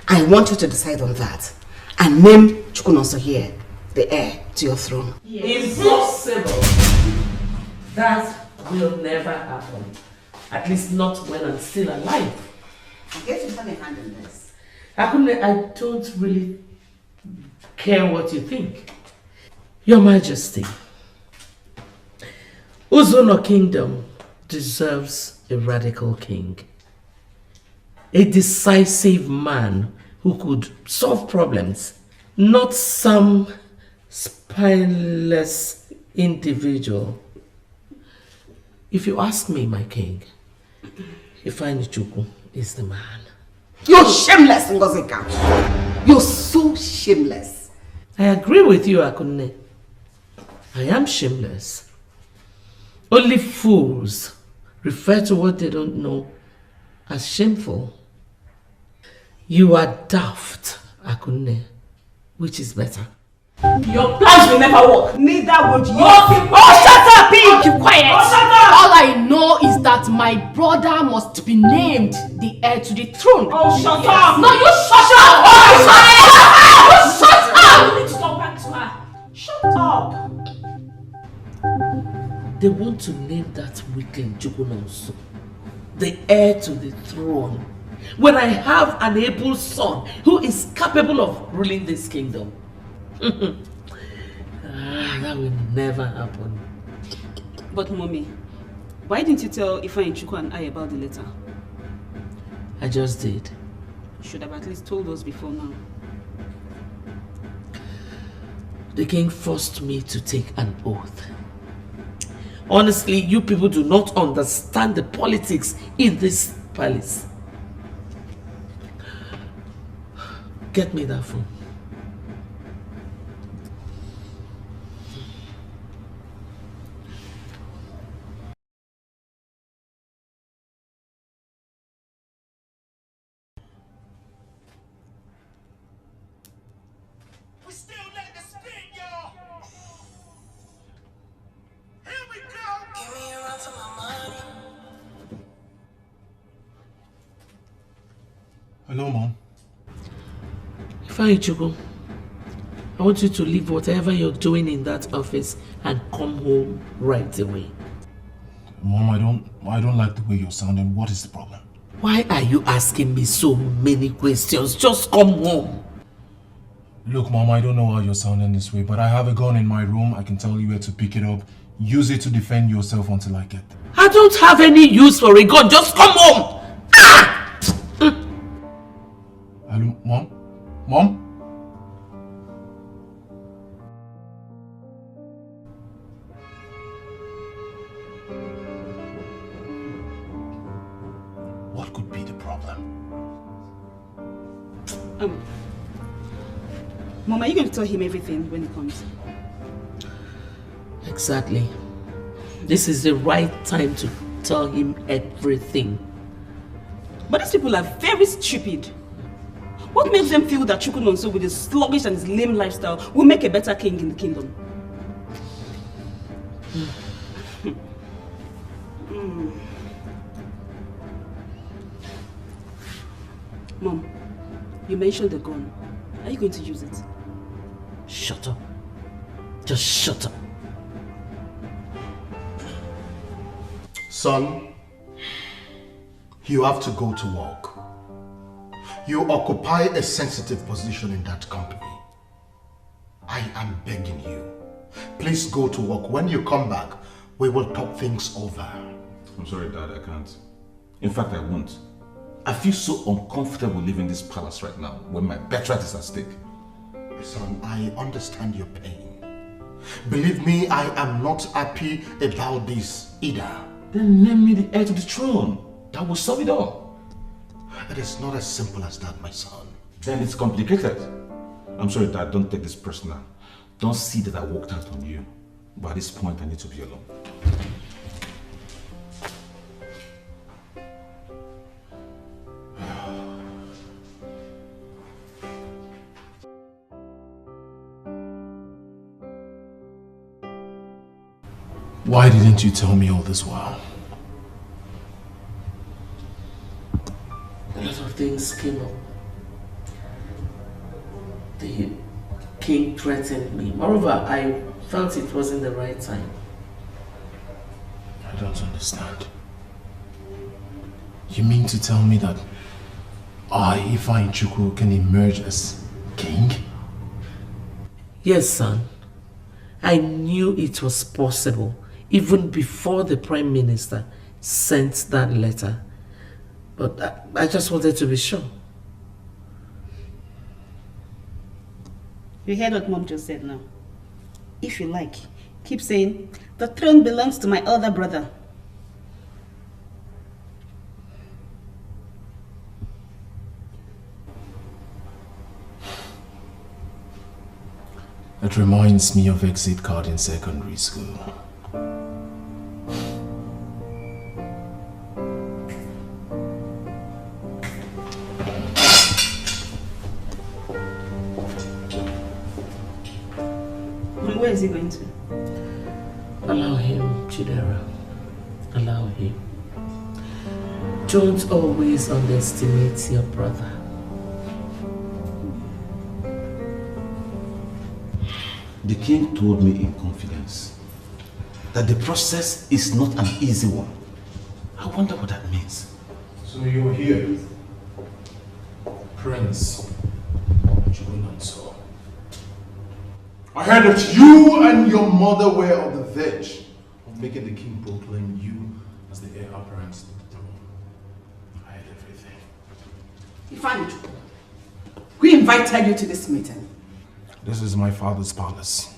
I want you to decide on that and name Chukwunonso here, the heir to your throne. Impossible. That will never happen. At least not when I'm still alive. I guess you have a hand in this. I don't really care what you think. Your Majesty, Uzono Kingdom deserves a radical king. A decisive man who could solve problems Not some spineless individual. If you ask me, my king, Ifeanyi is the man. You're shameless, Ngozi. You're so shameless. I agree with you, Akunne. I am shameless. Only fools refer to what they don't know as shameful. You are daft, Akunne. Which is better? Your plans will never work. Neither would you. Oh, shut up, pig! Keep quiet. Oh, shut up! All I know is that my brother must be named the heir to the throne. Oh, shut up! No, you shut up! You shut up! You need to talk back to her. Shut up! They want to name that weakling Chukwunonso the heir to the throne, when I have an able son who is capable of ruling this kingdom. That will never happen. But mommy, why didn't you tell Ifeanyi and I about the letter? I just did. You should have at least told us before now. The king forced me to take an oath. Honestly, you people do not understand the politics in this palace. Get me that phone. Hello, Mom. Ifeanyi, I want you to leave whatever you're doing in that office and come home right away. Mom, I don't like the way you're sounding. What is the problem? Why are you asking me so many questions? Just come home. Look, Mom, I don't know why you're sounding this way, but I have a gun in my room. I can tell you where to pick it up. Use it to defend yourself until I get there. I don't have any use for a gun. Just come home. Hello, Mom? Mom? What could be the problem? Mom, are you going to tell him everything when he comes? Exactly. This is the right time to tell him everything. But these people are very stupid. What makes them feel that Chukwunonso with his sluggish and his lame lifestyle will make a better king in the kingdom? Mom, you mentioned the gun. Are you going to use it? Shut up. Just shut up. Son, you have to go to work. You occupy a sensitive position in that company. I am begging you. Please go to work. When you come back, we will talk things over. I'm sorry, Dad, I can't. In fact, I won't. I feel so uncomfortable leaving this palace right now when my birthright is at stake. Son, I understand your pain. Believe me, I am not happy about this either. Then name me the heir to the throne. That will solve it all. It is not as simple as that, my son. Then it's complicated. I'm sorry, Dad, don't take this personal. Don't see that I walked out on you. But at this point, I need to be alone. Why didn't you tell me all this while? A lot of things came up. The king threatened me. Moreover, I felt it wasn't the right time. I don't understand. You mean to tell me that I, Ifeanyi, can emerge as king? Yes, son. I knew it was possible even before the Prime Minister sent that letter. But I just wanted to be sure. You heard what Mom just said now. If you like, keep saying, the throne belongs to my elder brother. It reminds me of exit card in secondary school. Where is he going to? Allow him, Chidera. Allow him. Don't always underestimate your brother. The king told me in confidence that the process is not an easy one. I wonder what that means. So you're here, Prince Ugezu. I heard that you and your mother were on the verge of making the king proclaim you as the heir apparent to the throne. I heard everything. Ifanju, who invited you to this meeting? This is my father's palace.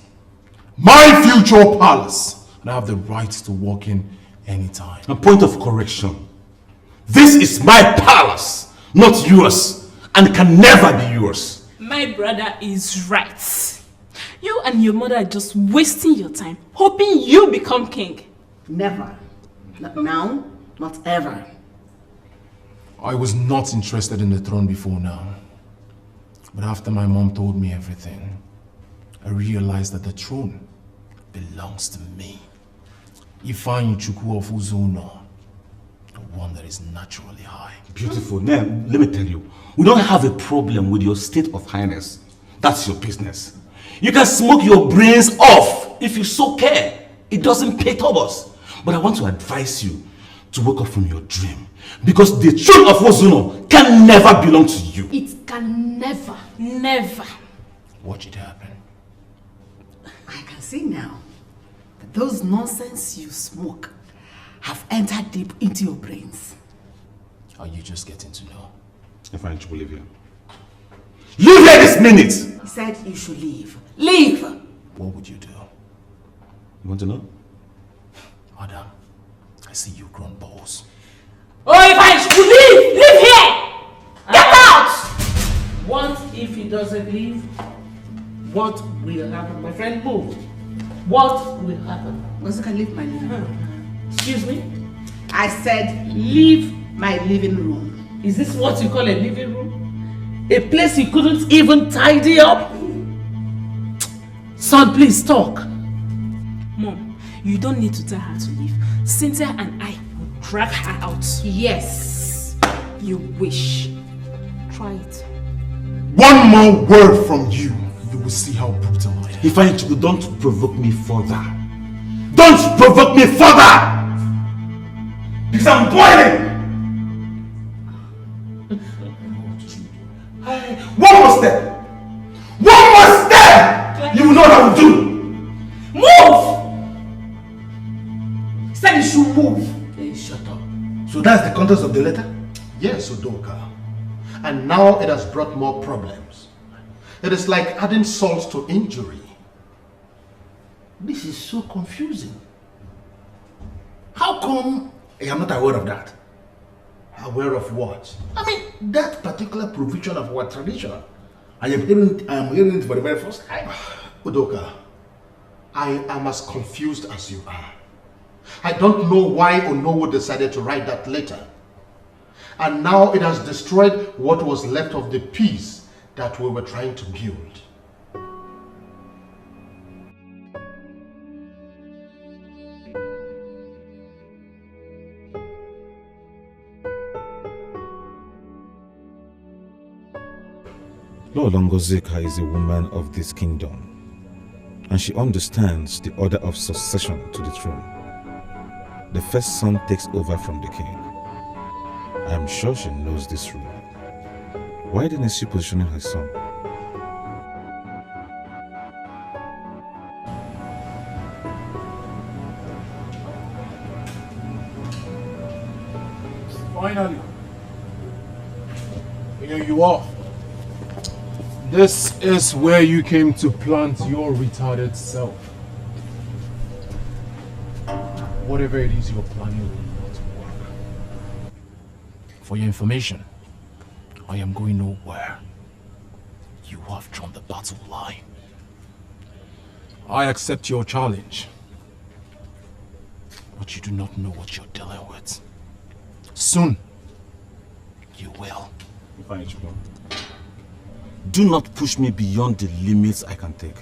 My future palace. And I have the right to walk in anytime. A point of correction. This is my palace, not yours, and can never be yours. My brother is right. You and your mother are just wasting your time, hoping you become king. Never. Not now, not ever. I was not interested in the throne before now. But after my mom told me everything, I realized that the throne belongs to me. Ifeanyi Chukwu of Ezeonu, the one that is naturally high. Beautiful. Now, let me tell you, we don't have a problem with your state of highness. That's your business. You can smoke your brains off if you so care. It doesn't perturb us. But I want to advise you to wake up from your dream. Because the throne of Ezeonu can never belong to you. It can never, never. Watch it happen. I can see now that those nonsense you smoke have entered deep into your brains. Are you just getting to know? If I leave here. Leave here this minute! He said you should leave. Leave! What would you do? You want to know? Madam, I see you grown balls. Oh, if I should leave! Leave here! Get out! What if he doesn't leave? What will happen? My friend, move. What will happen? Ngozi can leave my living room. Excuse me? I said leave my living room. Is this what you call a living room? A place you couldn't even tidy up? Son, please talk. Mom, you don't need to tell her to leave. Cynthia and I will drag her out. Yes. You wish. Try it. One more word from you, you will see how brutal I am. Ifeanyi, don't provoke me further. Don't provoke me further! Because I'm boiling! One more step! One more step! You will know what I will do! Move! He said you should move. Hey, shut up. So that's the contents of the letter? Yes, Udoka. And now it has brought more problems. It is like adding salt to injury. This is so confusing. How come I am not aware of that? Aware of what? I mean, that particular provision of our tradition. I am hearing it for the very first time. Udoka, I am as confused as you are. I don't know why Onowu decided to write that letter. And now it has destroyed what was left of the peace that we were trying to build. Lord Ngozi is a woman of this kingdom, and she understands the order of succession to the throne. The first son takes over from the king. I am sure she knows this rule. Why didn't she position her son? Finally, here you are. This is where you came to plant your retarded self. Whatever it is you're planning will not work. For your information, I am going nowhere. You have drawn the battle line. I accept your challenge. But you do not know what you're dealing with. Soon, you will. Do not push me beyond the limits I can take.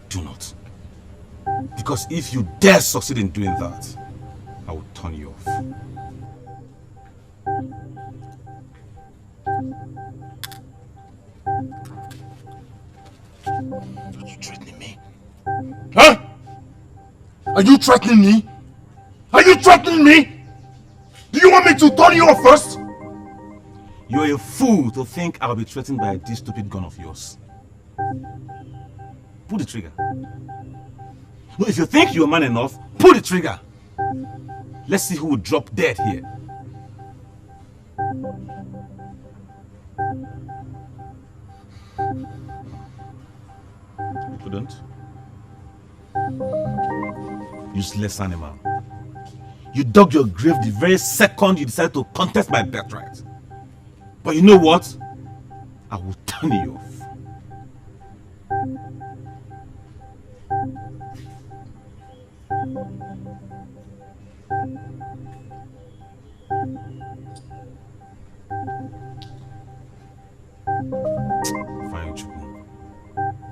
Do not. Because if you dare succeed in doing that, I will turn you off. Are you threatening me? Huh? Are you threatening me? Are you threatening me? Do you want me to turn you off first? You're a fool to think I'll be threatened by this stupid gun of yours. Pull the trigger. No, if you think you're man enough, pull the trigger. Let's see who will drop dead here. You couldn't? Useless animal. You dug your grave the very second you decided to contest my birthright. But you know what? I will turn you off.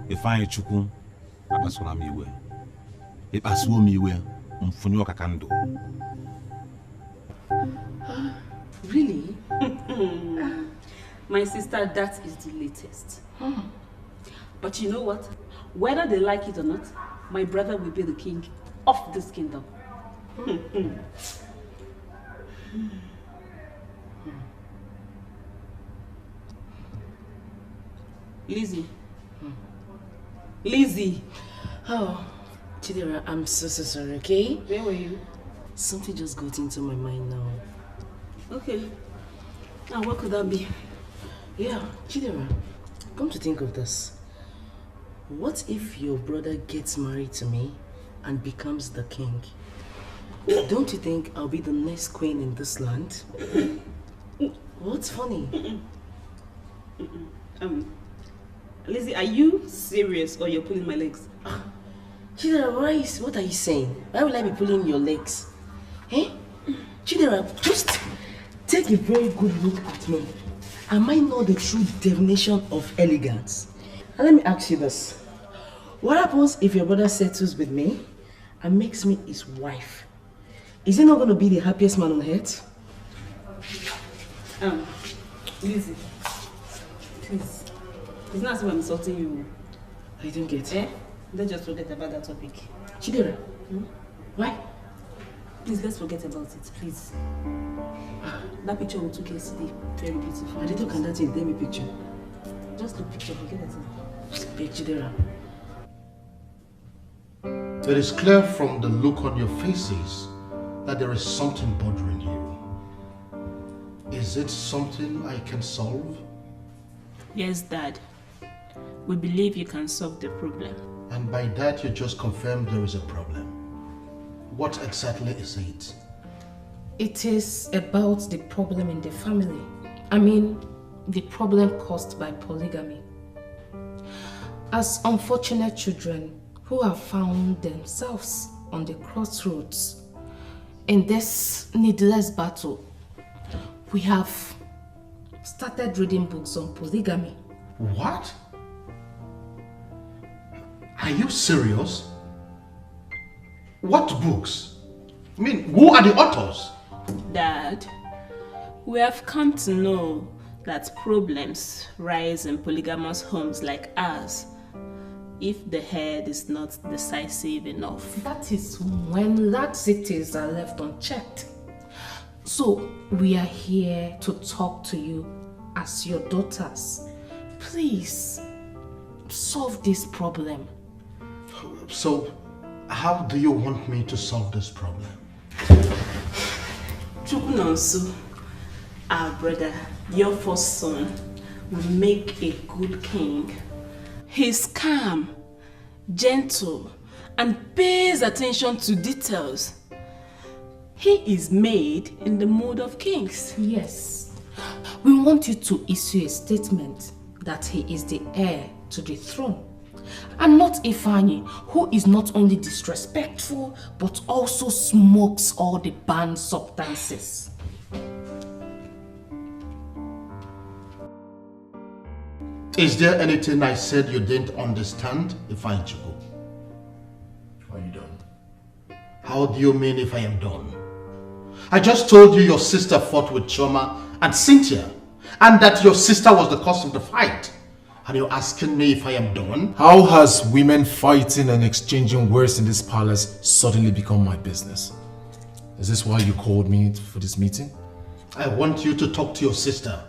Ifeanyi Chukwu abasona m iwe. Ịkpasuo m iwe, mfunye ọkaka ndụ. Really? My sister, that is the latest. But you know what? Whether they like it or not, my brother will be the king of this kingdom. Lizzie. Lizzie. Oh, Chidera, I'm so sorry, okay? Where were you? Something just got into my mind now. Okay. Now, what could that be? Yeah, Chidera, come to think of this. What if your brother gets married to me and becomes the king? Don't you think I'll be the next queen in this land? What's funny? Lizzie, are you serious or you're pulling my legs? Chidera, what are you saying? Why will I be pulling your legs? Eh? Chidera, just take a very good look at me. Am I not the true definition of elegance? And let me ask you this. What happens if your brother settles with me and makes me his wife? Is he not going to be the happiest man on earth? Lizzie, please. It's not as if I'm insulting you. I don't get it. Let's just forget about that topic. Chidera, why? Please, let's forget about it, please. That picture we took yesterday, very beautiful. I didn't look at that in the picture. Just look picture, forget it. Big Chidera. It is clear from the look on your faces that there is something bothering you. Is it something I can solve? Yes, Dad. We believe you can solve the problem. And by that you just confirmed there is a problem. What exactly is it? It is about the problem in the family. I mean, the problem caused by polygamy. As unfortunate children who have found themselves on the crossroads in this needless battle, we have started reading books on polygamy. What? Are you serious? What books? I mean, who are the authors? Dad, we have come to know that problems rise in polygamous homes like ours if the head is not decisive enough. That is when laxities are left unchecked. So we are here to talk to you as your daughters. Please, solve this problem. So, how do you want me to solve this problem? Chukunonsu, our brother, your first son, will make a good king. He's calm, gentle, and pays attention to details. He is made in the mood of kings. Yes. We want you to issue a statement that he is the heir to the throne. And not Ifeanyi, who is not only disrespectful, but also smokes all the banned substances. Is there anything I said you didn't understand, Ifeanyi? Are you done? How do you mean if I am done? I just told you your sister fought with Choma and Cynthia, and that your sister was the cause of the fight. And you're asking me if I am done? How has women fighting and exchanging words in this palace suddenly become my business? Is this why you called me for this meeting? I want you to talk to your sister.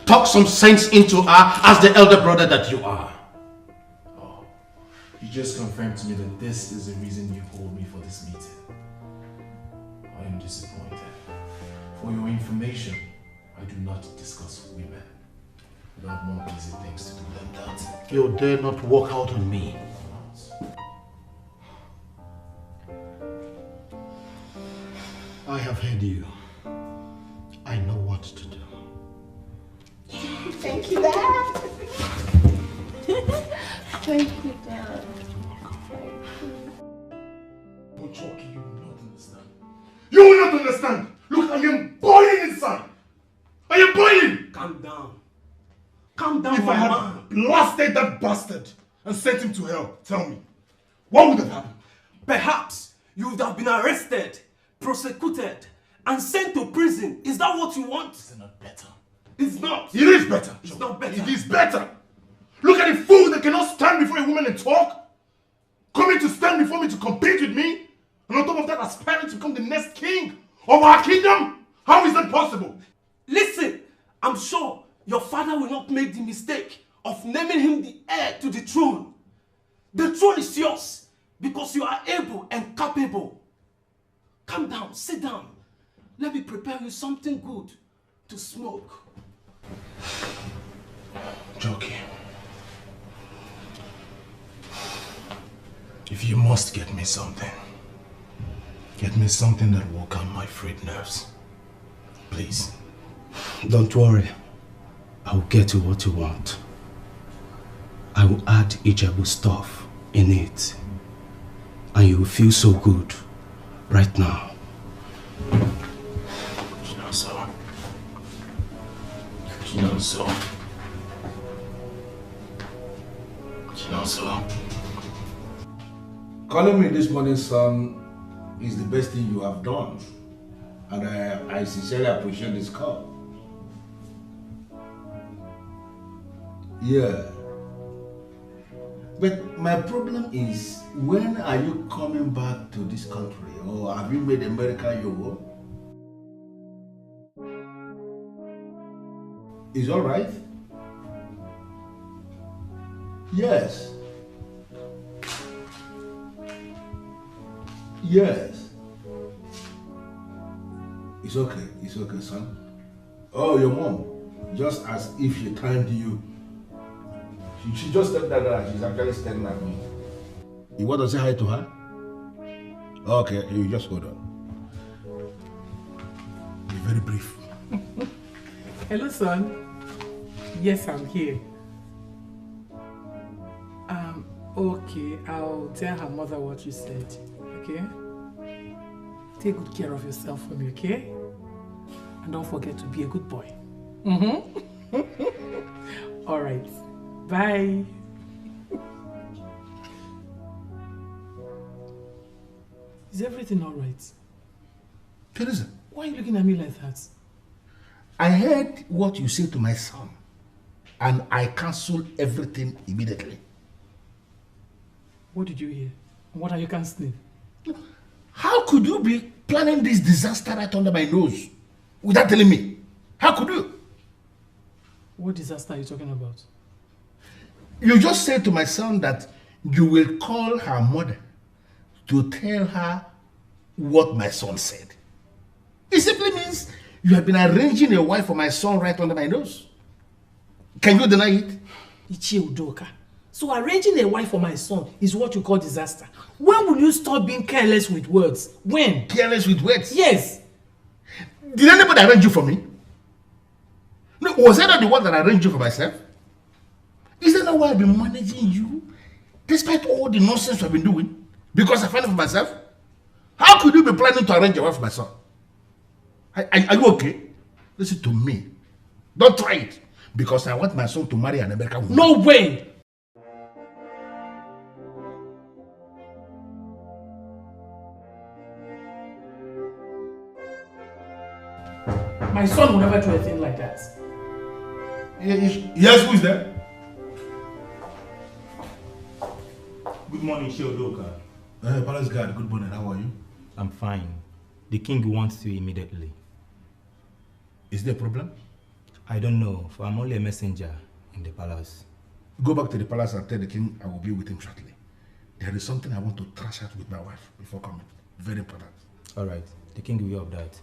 Talk some sense into her as the elder brother that you are. Oh, you just confirmed to me that this is the reason you called me for this meeting. I am disappointed. For your information, I do not discuss women. I have more easy things to do than that. You dare not walk out on me. I have heard you. I know what to do. Thank you, Dad. Thank you, Dad. Ochoki, you will not understand. You will not understand! Look, I am boiling inside! I am boiling! Calm down. Calm down, If my I had man. blasted that bastard and sent him to hell, tell me, what would have happened? Perhaps you would have been arrested, prosecuted, and sent to prison. Is that what you want? Is it not better? It's not. It is better. It's not better. It is better. Look at the fool that cannot stand before a woman and talk. Coming to stand before me to compete with me. And on top of that, aspiring to become the next king of our kingdom. How is that possible? Listen, I'm sure your father will not make the mistake of naming him the heir to the throne. The throne is yours because you are able and capable. Calm down, sit down. Let me prepare you something good to smoke. Jockey, if you must get me something that will calm my frayed nerves. Please. Don't worry. I will get you what you want. I will add Ijebu stuff in it. And you will feel so good right now. Calling me this morning, son, is the best thing you have done. And I sincerely appreciate this call. Yeah. But my problem is, when are you coming back to this country? Or have you made America your home? Is all right? Yes. Yes. It's okay, son. Oh, your mom, just as if she timed you. She just said that she's actually staring at me. You want to say hi to her? Okay, you just hold on. Be very brief. Hello, son. Yes, I'm here. Okay, I'll tell her mother what you said, okay? Take good care of yourself for me, okay? And don't forget to be a good boy. All right. Bye. Is everything all right? Teresa. Why are you looking at me like that? I heard what you said to my son, and I canceled everything immediately. What did you hear? What are you canceling? How could you be planning this disaster right under my nose without telling me? How could you? What disaster are you talking about? You just said to my son that you will call her mother to tell her what my son said. It simply means you have been arranging a wife for my son right under my nose. Can you deny it? Ichie Udoka. So arranging a wife for my son is what you call disaster. When will you stop being careless with words? When? Careless with words? Yes. Did anybody arrange you for me? No, was I not the one that arranged you for myself? Is that not why I've been managing you? Despite all the nonsense I've been doing? Because I find it for myself? How could you be planning to arrange a wife for my son? Are you okay? Listen to me. Don't try it. Because I want my son to marry an American woman. No way! My son will never do a thing like that. Yes, who is there? Good morning, Sheodoka. Palace guard, good morning. How are you? I'm fine. The king wants you immediately. Is there a problem? I don't know, for I'm only a messenger in the palace. Go back to the palace and tell the king I will be with him shortly. There is something I want to thrash out with my wife before coming. Very important. All right, the king will be of that.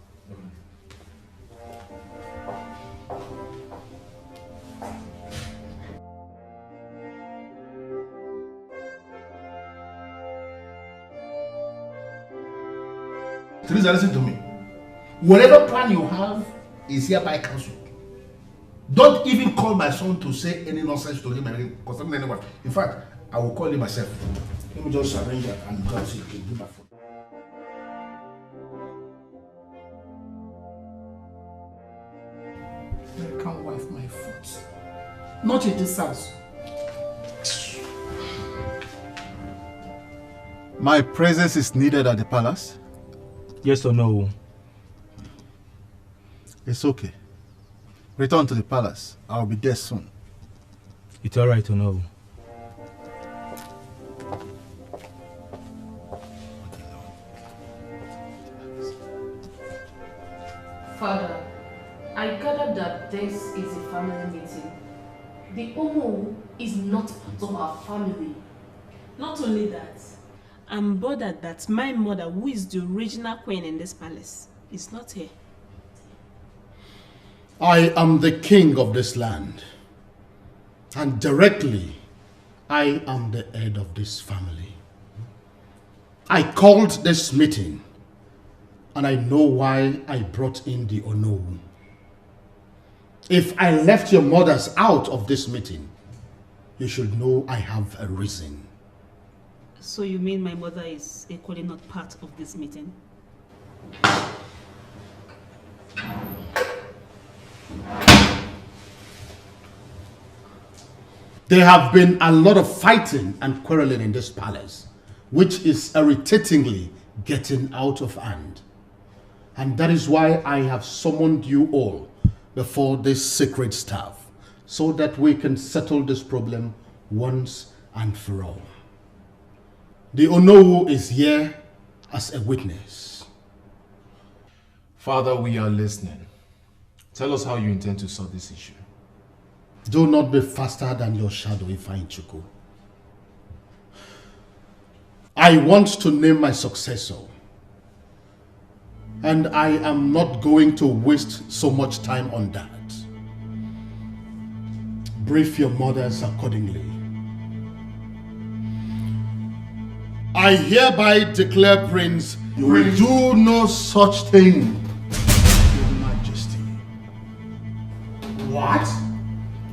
Teresa, listen to me. Whatever plan you have is hereby cancelled. Don't even call my son to say any nonsense to him concerning anyone. In fact, I will call him myself. Let me just arrange that and go and see if he can do my phone. I can't wipe my foot. Not in this house. My presence is needed at the palace? Yes or no? It's okay. Return to the palace. I'll be there soon. It's alright to know. Father, I gather that this is a family meeting. The Omo is not part of our family. Not only that, I'm bothered that my mother, who is the original queen in this palace, is not here. I am the king of this land. And directly, I am the head of this family. I called this meeting, and I know why I brought in the Onowu. If I left your mothers out of this meeting, you should know I have a reason. So you mean my mother is equally not part of this meeting? There have been a lot of fighting and quarreling in this palace, which is irritatingly getting out of hand. And that is why I have summoned you all before this sacred staff, so that we can settle this problem once and for all. The Onowu is here as a witness. Father, we are listening. Tell us how you intend to solve this issue. Do not be faster than your shadow, Ifeanyichukwu. I want to name my successor. And I am not going to waste so much time on that. Brief your mothers accordingly. I hereby declare, Prince, you will do no such thing, Your Majesty. What?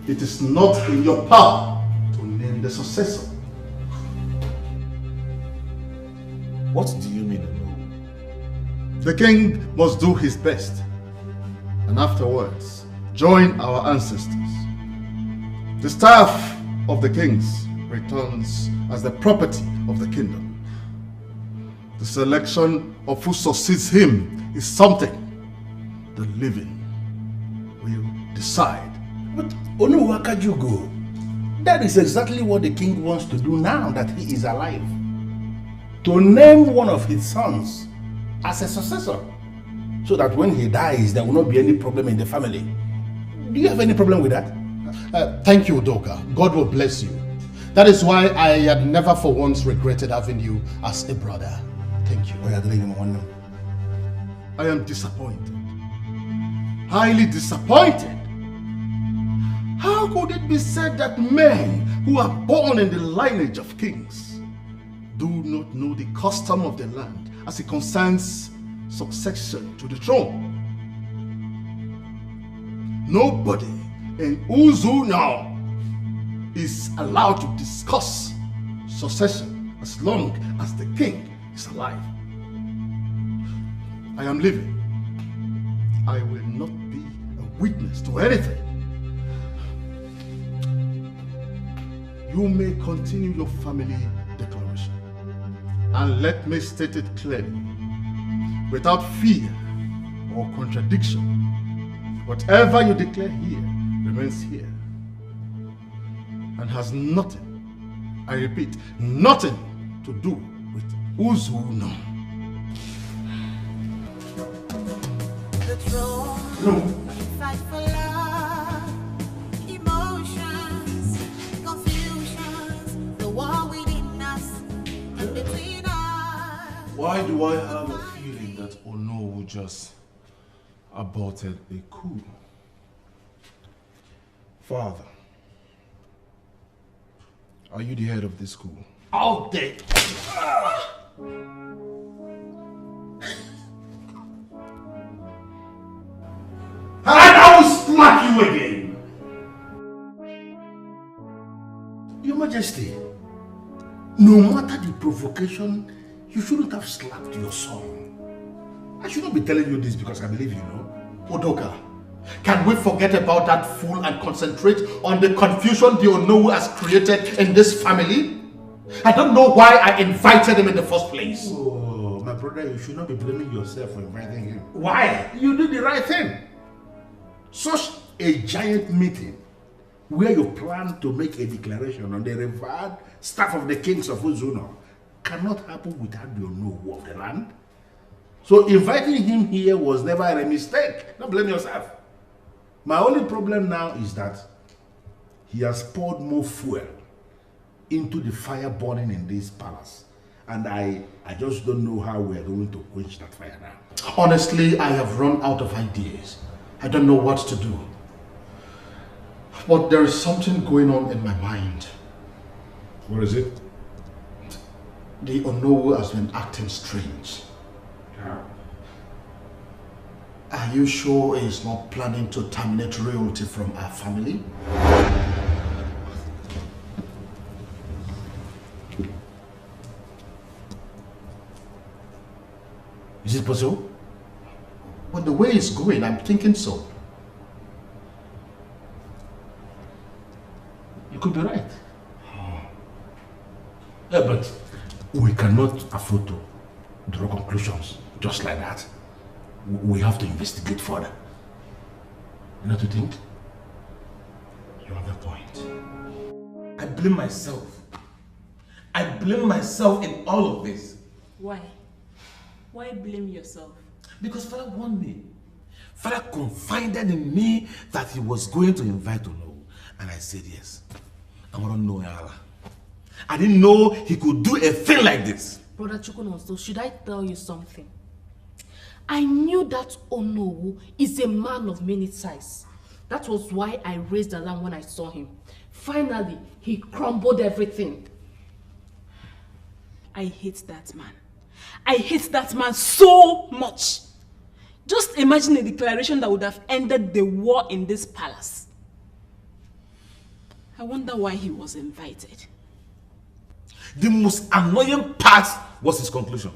It is not in your power to name the successor. What do you mean, no? The king must do his best, and afterwards join our ancestors. The staff of the kings returns as the property of the kingdom. The selection of who succeeds him is something the living will decide. But Onuwakajugo, that is exactly what the king wants to do now that he is alive. To name one of his sons as a successor, so that when he dies, there will not be any problem in the family. Do you have any problem with that? Thank you, Udoka. God will bless you. That is why I had never for once regretted having you as a brother. Thank you. I am disappointed. Highly disappointed. How could it be said that men who are born in the lineage of kings do not know the custom of the land as it concerns succession to the throne? Nobody in Ugezu now is allowed to discuss succession as long as the king is alive. I am leaving. I will not be a witness to anything. You may continue your family declaration. And let me state it clearly, without fear or contradiction. Whatever you declare here remains here and has nothing, I repeat, nothing to do with Ugezu. No. Fight for love, emotions, confusions, the war within us and between us. Why do I have a feeling that Onowu just aborted a coup? Father, are you the head of this school? All day. And I will smack you again. Your Majesty, no matter the provocation, you shouldn't have slapped your son. I shouldn't be telling you this because I believe you know. Odoka, can we forget about that fool and concentrate on the confusion the Onowu has created in this family? I don't know why I invited him in the first place. Oh, my brother, you should not be blaming yourself for inviting him. Why? You did the right thing. Such a giant meeting where you plan to make a declaration on the revered staff of the kings of Ugezu cannot happen without the Onowu of the land. So inviting him here was never a mistake. Don't blame yourself. My only problem now is that he has poured more fuel into the fire burning in this palace. And I just don't know how we are going to quench that fire now. Honestly, I have run out of ideas. I don't know what to do. But there is something going on in my mind. What is it? The Onowu has been acting strange. How? Are you sure he's not planning to terminate royalty from our family? Is it possible? Well, the way it's going, I'm thinking so. You could be right. Yeah, but we cannot afford to draw conclusions just like that. We have to investigate further. You know what you think? You have a point. I blame myself. I blame myself in all of this. Why? Why blame yourself? Because Father warned me. Father confided in me that he was going to invite Onowu. And I said yes. I want to know Allah. I didn't know he could do a thing like this. Brother Chukwunonso, should I tell you something? I knew that Onowu is a man of many sides. That was why I raised alarm when I saw him. Finally, he crumbled everything. I hate that man. I hate that man so much. Just imagine a declaration that would have ended the war in this palace. I wonder why he was invited. The most annoying part was his conclusion.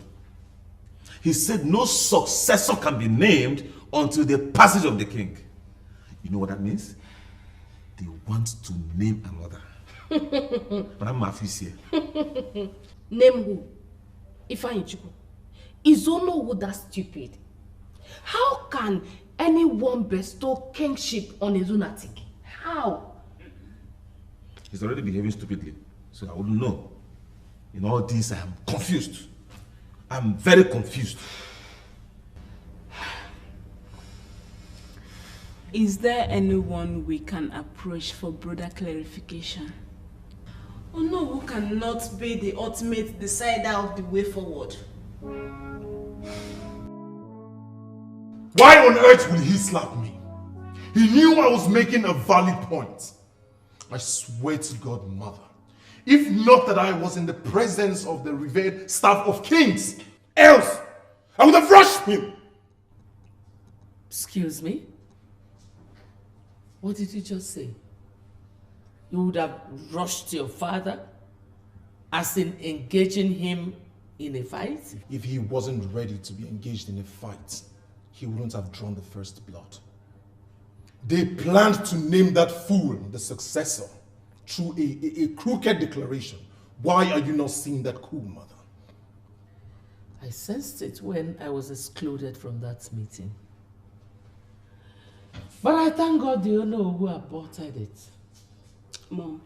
He said no successor can be named until the passage of the king. You know what that means? They want to name another. But I'm Mafis here. Name who? Ifeanyi Chukwu. Ezeonu that stupid. How can anyone bestow kingship on a lunatic? How? He's already behaving stupidly, so I wouldn't know. In all this, I am confused. I'm very confused. Is there anyone we can approach for broader clarification? Onowu cannot be the ultimate decider of the way forward. Why on earth would he slap me? He knew I was making a valid point. I swear to God, Mother, if not that I was in the presence of the revered staff of kings, else I would have rushed him. Excuse me? What did you just say? You would have rushed your father, as in engaging him in a fight? If he wasn't ready to be engaged in a fight, he wouldn't have drawn the first blood. They planned to name that fool the successor through a crooked declaration. Why are you not seeing that cool, Mother? I sensed it when I was excluded from that meeting. But I thank God you know who aborted it. Mom,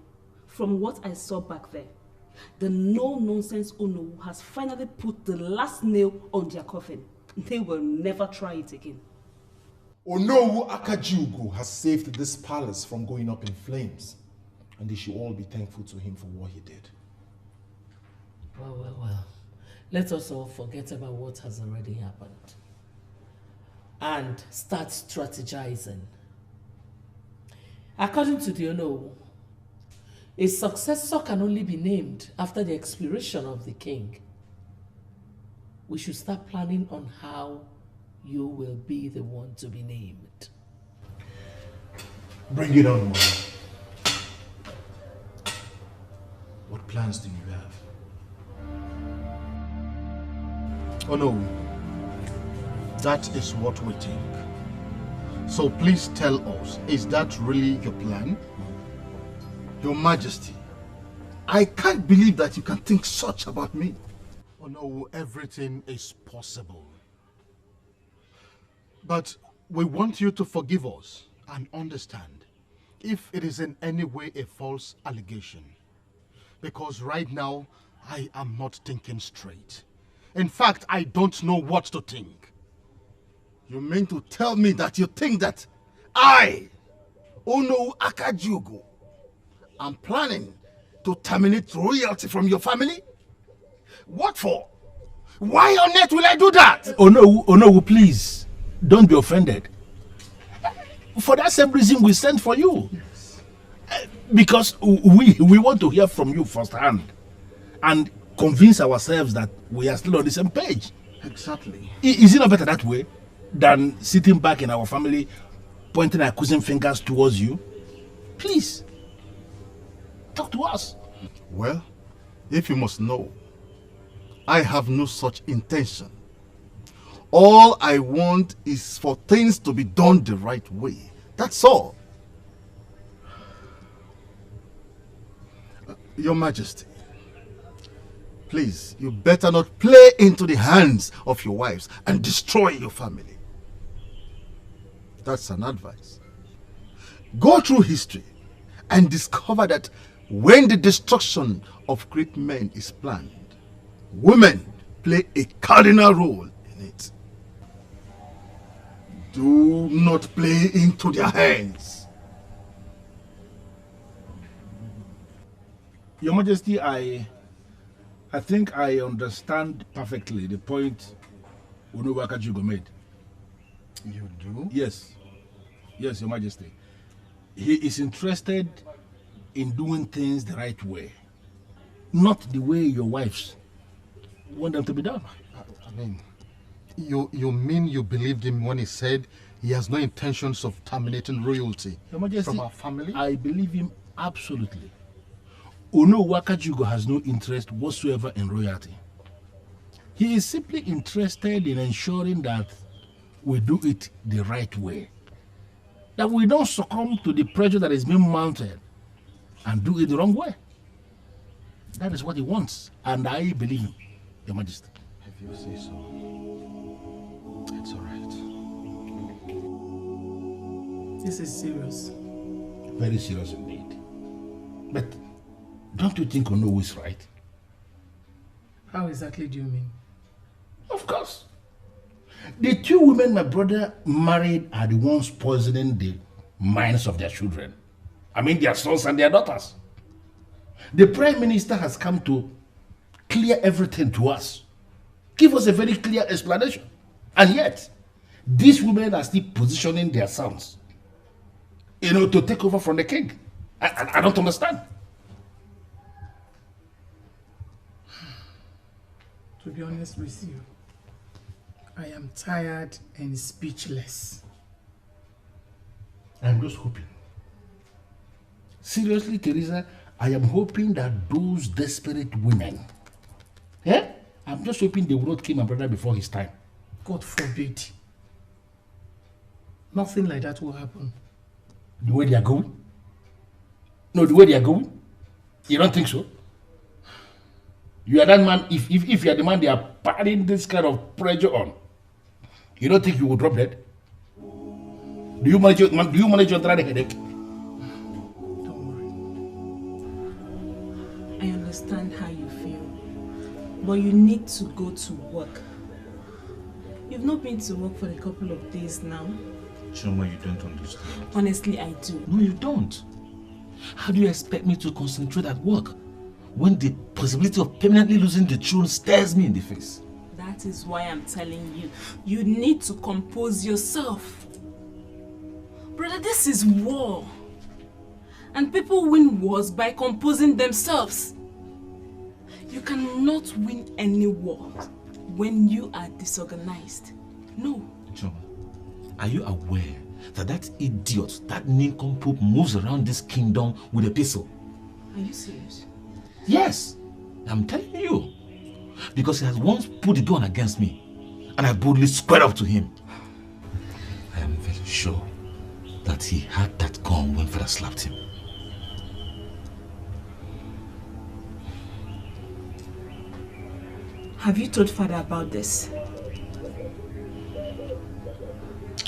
from what I saw back there, the no-nonsense Ono has finally put the last nail on their coffin. They will never try it again. Onowu Akajiugu has saved this palace from going up in flames, and they should all be thankful to him for what he did. Well. Let us all forget about what has already happened and start strategizing. According to the Onowu, a successor can only be named after the expiration of the king. We should start planning on how you will be the one to be named. Bring it on, Mother. What plans do you have? Oh no, that is what we think. So please tell us, is that really your plan? Your Majesty, I can't believe that you can think such about me. Oh no, everything is possible. But we want you to forgive us and understand if it is in any way a false allegation. Because right now, I am not thinking straight. In fact, I don't know what to think. You mean to tell me that you think that I, Ono Akajiugu, am planning to terminate royalty from your family? What for? Why on earth will I do that? Oh no, please, don't be offended. For that same reason we sent for you. Yes. Because we want to hear from you firsthand and convince ourselves that we are still on the same page. Exactly. Is it not better that way than sitting back in our family pointing accusing fingers towards you? Please, talk to us. Well, if you must know, I have no such intention. All I want is for things to be done the right way. That's all. Your Majesty, please, you better not play into the hands of your wives and destroy your family. That's an advice. Go through history and discover that when the destruction of great men is planned, women play a cardinal role in it. Do not play into their hands. Your Majesty, I think I understand perfectly the point Onowu Akajiugu made. You do? Yes, Your Majesty. He is interested in doing things the right way, not the way your wives want them to be done. I mean, you mean you believed him when he said he has no intentions of terminating royalty Your Majesty, from our family? I believe him absolutely. Onowu Akajiugu has no interest whatsoever in royalty. He is simply interested in ensuring that we do it the right way. That we don't succumb to the pressure that is being mounted and do it the wrong way. That is what he wants, and I believe him, Your Majesty. If you say so, it's all right. This is serious. Very serious indeed. But don't you think Onowu is right? How exactly do you mean? Of course. The two women my brother married are the ones poisoning the minds of their children. I mean their sons and their daughters. The Prime Minister has come to clear everything to us. Give us a very clear explanation. And yet, these women are still positioning their sons, to take over from the king I don't understand. To be honest with you, I am tired and speechless. I'm just hoping. Seriously, Teresa, I am hoping that those desperate women, I'm just hoping they will not kill my brother before his time. God forbid. Nothing like that will happen. The way they are going? No, the way they are going? You don't think so? You are that man, if you are the man they are putting this kind of pressure on, you don't think you will drop dead? Do you manage your headache? I understand how you feel, but you need to go to work. You've not been to work for a couple of days now. Choma, you don't understand. Honestly, I do. No, you don't. How do you expect me to concentrate at work when the possibility of permanently losing the throne stares me in the face? That is why I'm telling you, you need to compose yourself. Brother, this is war. And people win wars by composing themselves. You cannot win any war when you are disorganized. No. Choma, are you aware that idiot, that nincompoop moves around this kingdom with a pistol? Are you serious? Yes, I'm telling you. Because he has once put the gun against me, and I boldly squared up to him. I am very sure that he had that gun when Father slapped him. Have you told Father about this?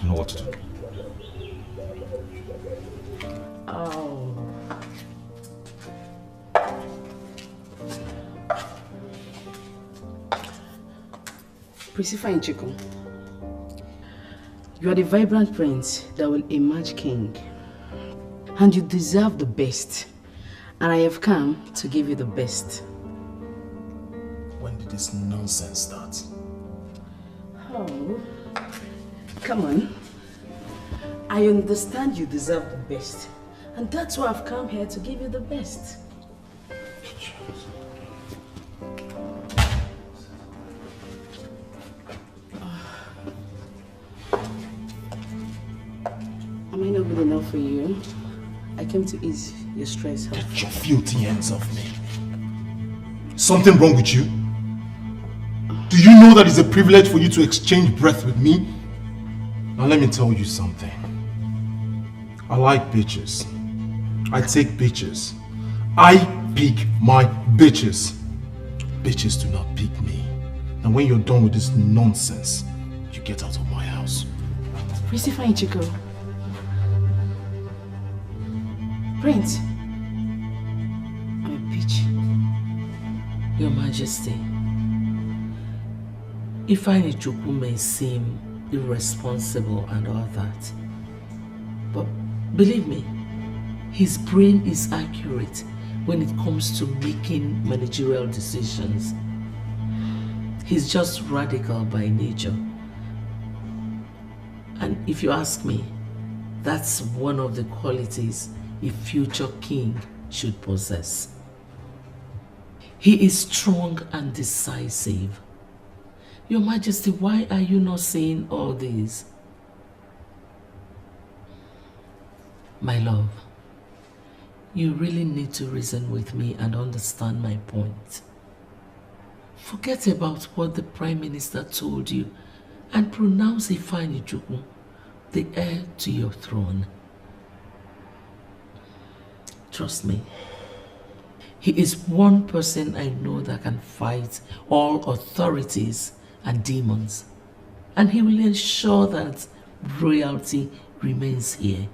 I know what to do. Oh. Priscilla Chico, you are the vibrant prince that will emerge king. And you deserve the best. And I have come to give you the best. When did this nonsense start? Oh, come on. I understand you deserve the best. And that's why I've come here to give you the best. Am I not good enough for you? I came to ease your stress. Get your filthy hands off me. Something wrong with you? Do you know that it's a privilege for you to exchange breath with me? Now let me tell you something. I like bitches. I take bitches. I pick my bitches. Bitches do not pick me. And when you're done with this nonsense, you get out of my house. Priscilla Chico. Prince. I'm a bitch. Your Majesty, Ifeanyichukwu may seem irresponsible and all that, but believe me, his brain is accurate when it comes to making managerial decisions. He's just radical by nature. And if you ask me, that's one of the qualities a future king should possess. He is strong and decisive. Your Majesty, why are you not saying all this? My love, you really need to reason with me and understand my point. Forget about what the Prime Minister told you and pronounce Ifeanyichukwu the heir to your throne. Trust me, he is one person I know that can fight all authorities and demons, and he will ensure that royalty remains here.